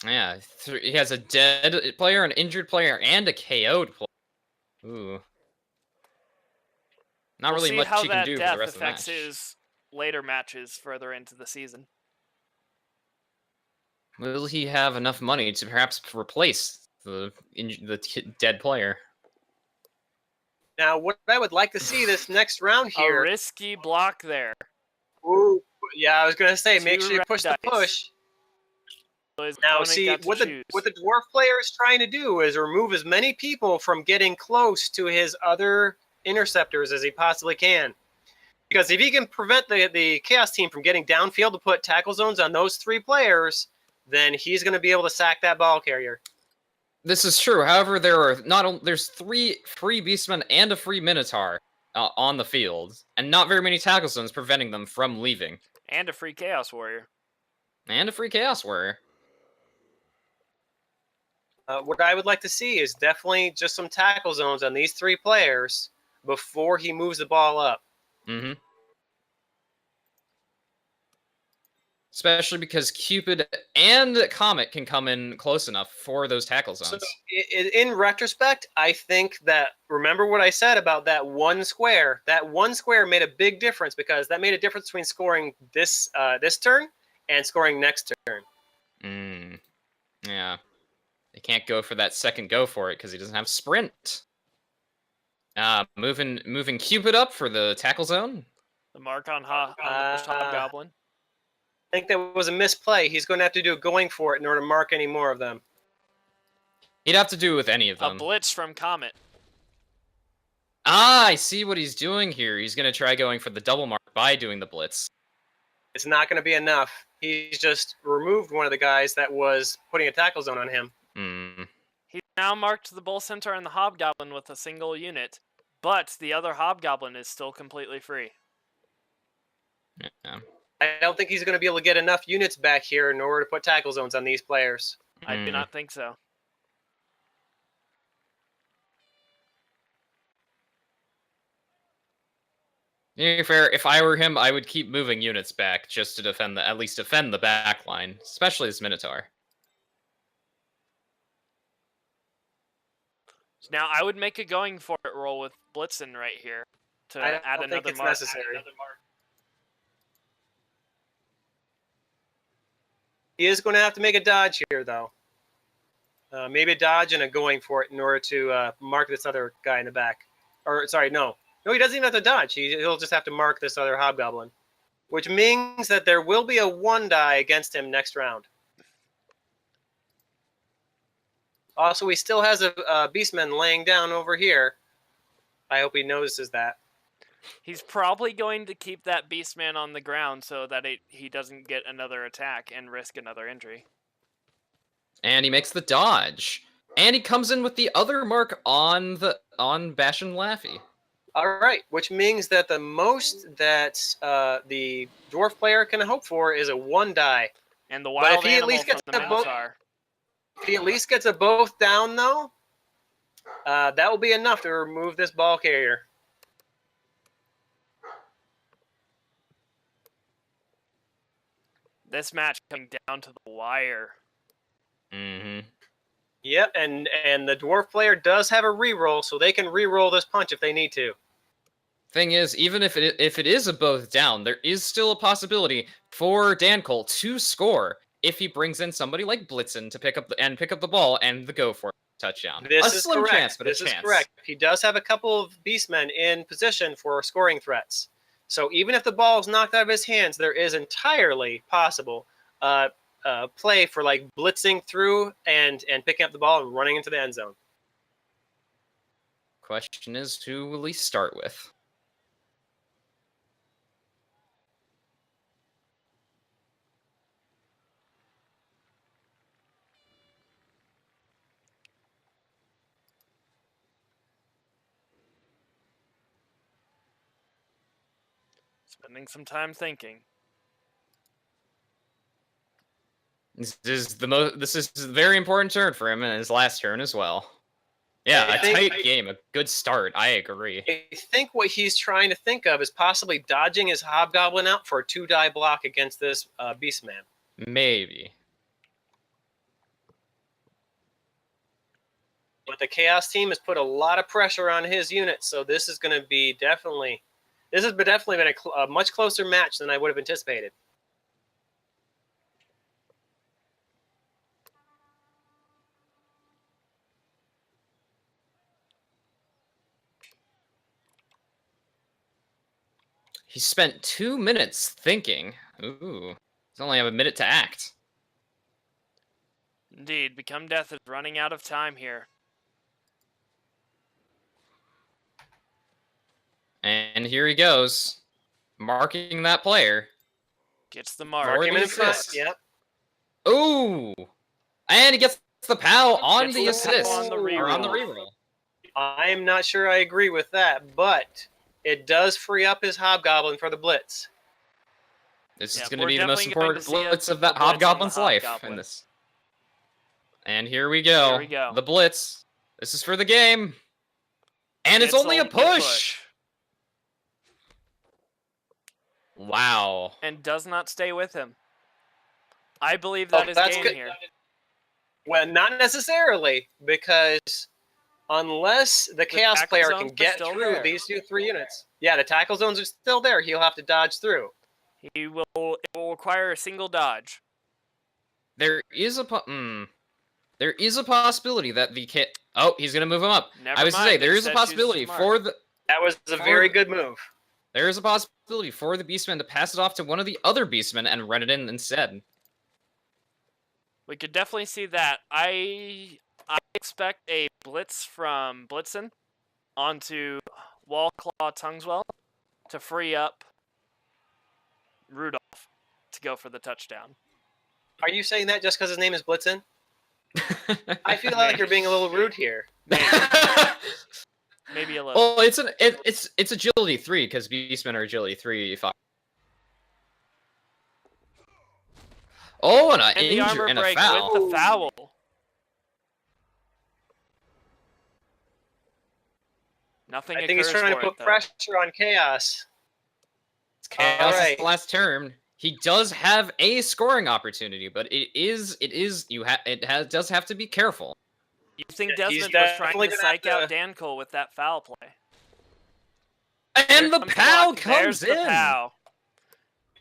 Yeah, he has a dead player, an injured player, and a KO'd player. Ooh. Not We'll really see much how he can that do for death the rest of the affects match. his later matches further into the season. Will he have enough money to perhaps replace the dead player? Now, what I would like to see this next round A here. risky block there. Ooh, yeah, I was gonna say, make 2 sure you red push the dice. push. So his Now, opponent see got to what the choose. dwarf player is trying to do is remove as many people from getting close to his other interceptors as he possibly can. Because if he can prevent the Chaos team from getting downfield to put tackle zones on those 3 players, then he's going to be able to sack that ball carrier. This is true. However, there's 3 free Beastmen and a free Minotaur on the field, and not very many tackle zones preventing them from leaving. And a free Chaos Warrior. And a free Chaos Warrior. What I would like to see is definitely just some tackle zones on these 3 players before he moves the ball up. Mm-hmm. Especially because Cupid and Comet can come in close enough for those tackle zones. So, in retrospect, I think that, remember what I said about that 1 square? That 1 square made a big difference because that made a difference between scoring this turn and scoring next turn. Yeah. They can't go for that second go for it because he doesn't have sprint. Moving Cupid up for the tackle zone. The mark on Hobgoblin. I think that was a misplay. He's going to have to do going for it in order to mark any more of them. He'd have to do it with any of A them. blitz from Comet. I see what he's doing here. He's going to try going for the double mark by doing the blitz. It's not going to be enough. He's just removed one of the guys that was putting a tackle zone on him. He's now marked the Bull Centaur and the Hobgoblin with a single unit, but the other Hobgoblin is still completely free. Yeah. I don't think he's going to be able to get enough units back here in order to put tackle zones on these players. I do not think so. To be fair, if I were him, I would keep moving units back just to at least defend the back line, especially this Minotaur. Now I would make a going for it roll with Blitzen right here to I add don't another think it's mark. necessary. He is going to have to make a dodge here, though. Maybe a dodge and a going for it in order to mark this other guy in the back. Or, sorry, no. No, he doesn't even have to dodge. He'll just have to mark this other Hobgoblin. Which means that there will be a 1 die against him next round. Also, he still has a Beastman laying down over here. I hope he notices that. He's probably going to keep that Beastman on the ground so that he doesn't get another attack and risk another injury. And he makes the dodge. And he comes in with the other mark on Bash and Laffy. All right, which means that the most that the dwarf player can hope for is a 1 die. And the wild if he at animal least from gets the the boat- Minotaur. If he at least gets a both down, though, that will be enough to remove this ball carrier. This match coming down to the wire. Mm-hmm. Yep, and the dwarf player does have a reroll, so they can reroll this punch if they need to. Thing is, even if it is a both down, there is still a possibility for Dancole to score if he brings in somebody like Blitzen to pick up the ball and the go for it touchdown. This a is slim correct. chance, but this a is chance. correct. He does have a couple of beastmen in position for scoring threats. So even if the ball is knocked out of his hands, there is entirely possible play for like blitzing through and picking up the ball and running into the end zone. Question is, who will he start with? Spending some time thinking. This is a very important turn for him in his last turn as well. Yeah, I a think- tight game, a good start. I agree. I think what he's trying to think of is possibly dodging his hobgoblin out for a 2-die block against this beastman. Maybe. But the Chaos team has put a lot of pressure on his unit, so this is going to be definitely been a much closer match than I would have anticipated. He spent 2 minutes thinking. Ooh. He's only have a minute to act. Indeed, Become Death is running out of time here. And here he goes. Marking that player. Gets the mark. Mark him the in front. assist. Yep. Ooh! And he gets the POW on Gets the the assist. POW on the Or on the reroll. reroll. I am not sure I agree with that, but it does free up his hobgoblin for the blitz. This Yeah, is going to we're be the most definitely going to important see blitz a of that blitz on the hobgoblin's life hobgoblin. in this. And here we go. Here we go. The blitz. This is for the game. And it's Gets only a push. Wow. And does not stay with him. I believe that is that's game good. here. Well, not necessarily, because unless the Chaos tackle player zones can are get still through there. these 3 units. Yeah, the tackle zones are still there. He'll have to dodge through. It will require a single dodge. There is a there is a possibility that the Oh, he's gonna move him up. Never I was to mind, say there is a instead chooses possibility to mark. for the That was a very good move. there is a possibility for the Beastman to pass it off to one of the other Beastmen and run it in instead. We could definitely see that. I expect a blitz from Blitzen onto Wallclaw Tongueswell to free up Rudolph to go for the touchdown. Are you saying that just because his name is Blitzen? I feel like you're being a little rude here. Maybe a little. Well, it's agility 3 because Beastmen are agility 3. Oh, and And the armor and a break foul. with the foul. Nothing I think he's occurs trying to for put it, though. pressure on Chaos. Chaos All is right. the last turn. He does have a scoring opportunity, but does have to be careful. You think Yeah, he's Desmond was trying definitely to gonna have psych out to- Dancole with that foul play? And the Here comes POW block. comes There's in. the POW.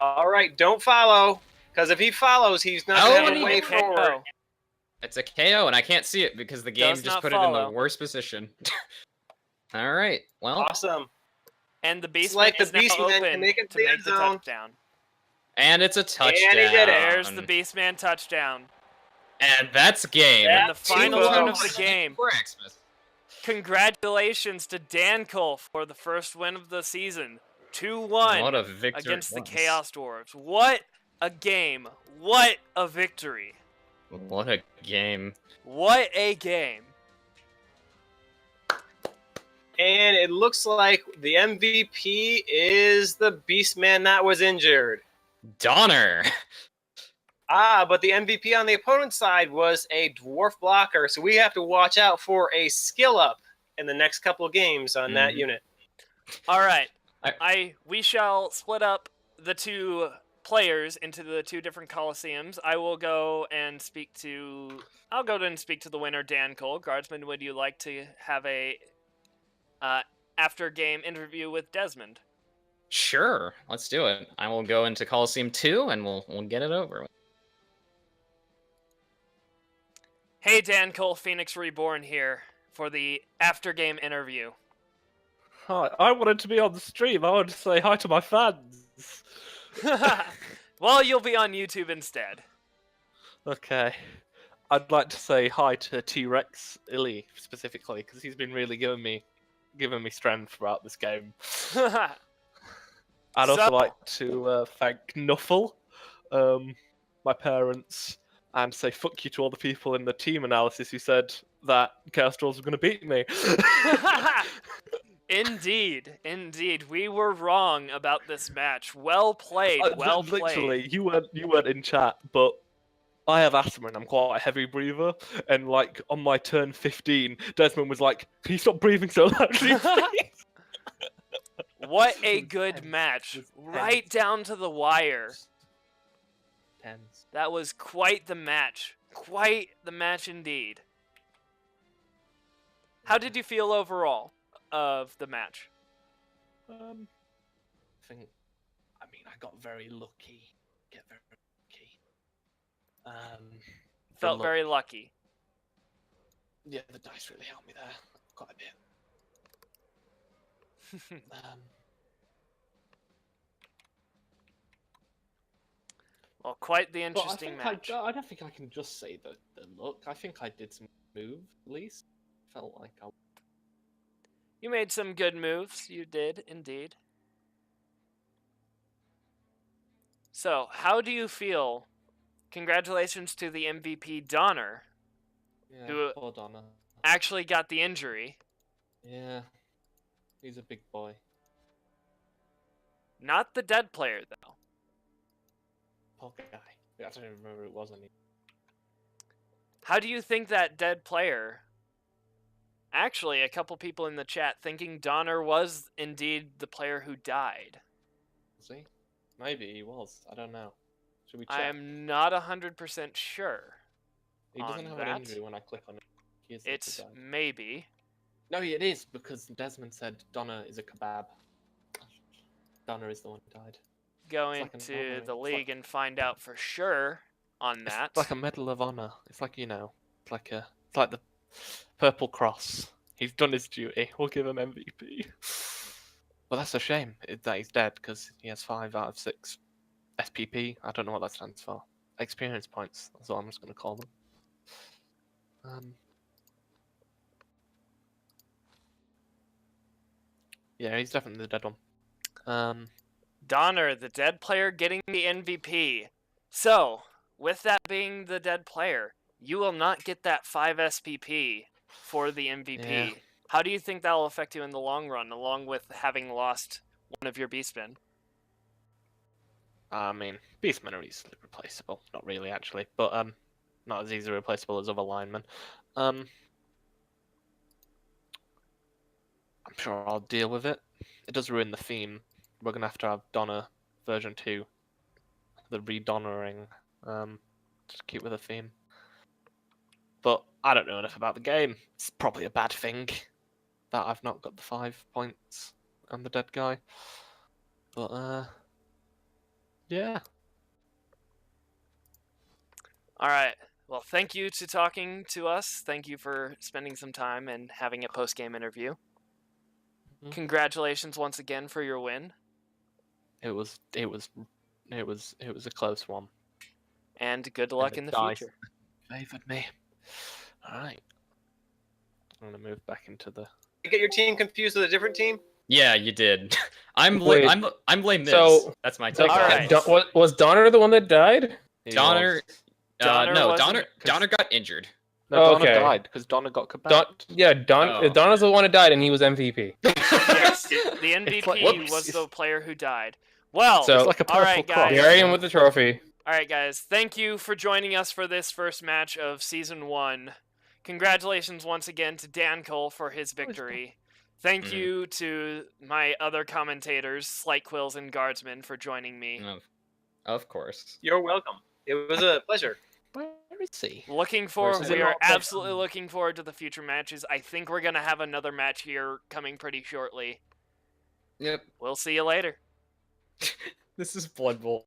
All right, don't follow, because if he follows, he's not Oh, going to and have a way he forward. KO. It's a KO, and I can't see it because the game Does just not put it in the follow. worst position. All right, well, Awesome. And the It's Beastman like the is now Beastman can open make it to to the make end the zone. touchdown. and it's a touchdown. he did it. There's the Beastman touchdown. And that's game. And the That's final too turn of close. the game. For Xmas. Congratulations to Dancole for the first win of the season. 2-1 What a victory against the it was. Chaos Dwarves. What a game. What a victory. What a game. What a game. And it looks like the MVP is the Beastman that was injured. Donner. But the MVP on the opponent's side was a dwarf blocker, so we have to watch out for a skill up in the next couple of games on that Mhm. unit. All right. I- We shall split up the two players into the 2 different coliseums. I will go and speak to. I'll go and speak to the winner, Dancole. Guardsman, would you like to have a after game interview with Desmond? Sure, let's do it. I will go into Coliseum 2 and we'll get it over with. Hey, Dancole, PhoenixReborn here for the after game interview. Hi, I wanted to be on the stream. I wanted to say hi to my fans. Well, you'll be on YouTube instead. Okay. I'd like to say hi to T-Rex Illy specifically because he's been really giving me strength throughout this game. I'd also like to thank Nuffle, my parents, and say fuck you to all the people in the team analysis who said that Chaos Dwarves were going to beat me. Indeed, we were wrong about this match. Well played, well played. Literally, you weren't in chat, but I have asthma and I'm quite a heavy breather. And like on my turn 15, Desmond was like, "Can you stop breathing so loudly, please?" What a good match, right down to the wire. Tense. That was quite the match indeed. How did you feel overall of the match? I got very lucky. Felt very lucky. Yeah, the dice really helped me there quite a bit. Well, quite the interesting match. I don't think I can just say the look. I think I did some move, at least. Felt like I... You made some good moves. You did, indeed. So, how do you feel? Congratulations to the MVP, Donner, who poor Donner. actually got the injury. Yeah, he's a big boy. Not the dead player, though. Poor guy. I don't even remember who it was anymore. How do you think that dead player... Actually, a couple people in the chat thinking Donner was indeed the player who died. Was he? Maybe he was. I don't know. Should we check? I am not 100% sure. He doesn't have an injury when I click on it. It's maybe. No, it is, because Desmond said Donner is a kebab. Donner is the one who died. Go into the league and find out for sure on that. It's like a Medal of Honor. It's like, you know, it's like the Purple Cross. He's done his duty. We'll give him MVP. Well, that's a shame that he's dead because he has 5 out of 6 SPP. I don't know what that stands for. Experience points. That's what I'm just going to call them. Yeah, he's definitely the dead one. Donner, the dead player, getting the MVP. So, with that being the dead player, you will not get that 5 SPP for the MVP. Yeah. How do you think that will affect you in the long run, along with having lost one of your Beastmen? I mean, Beastmen are easily replaceable. Not really, actually, but not as easily replaceable as other linemen. I'm sure I'll deal with it. It does ruin the theme. We're gonna have to have Donner version 2, the re-donnering. Just keep with the theme. But I don't know enough about the game. It's probably a bad thing that I've not got the 5 points on the dead guy. But yeah. All right. Well, thank you to talking to us. Thank you for spending some time and having a post-game interview. Mm-hmm. Congratulations once again for your win. It was a close one. And good luck in the future. Favored me. All right. I'm gonna move back into the. You get your team confused with a different team? Yeah, you did. I'm Wait, blame Miz. so- That's my take. All right. Was Donner the one that died? Donner. Donner No, wasn't- Donner got injured. No, Oh, Donner okay. died because Donner got kebabbed. Oh. Donner's the one that died, and he was MVP. Yes, the MVP like- was the player who died. Well, So- It's like a all right, purple cross. guys. Here I am with the trophy. All right, guys. Thank you for joining us for this first match of Season 1. Congratulations once again to Dancole for his victory. Thank you to my other commentators, Slight Quills and Guardsman, for joining me. Oh, Of course. You're welcome. It was a pleasure. Where is he? Looking forward. Versus We are Dancole. absolutely looking forward to the future matches. I think we're gonna have another match here coming pretty shortly. Yep. We'll see you later. This is Blood Bowl.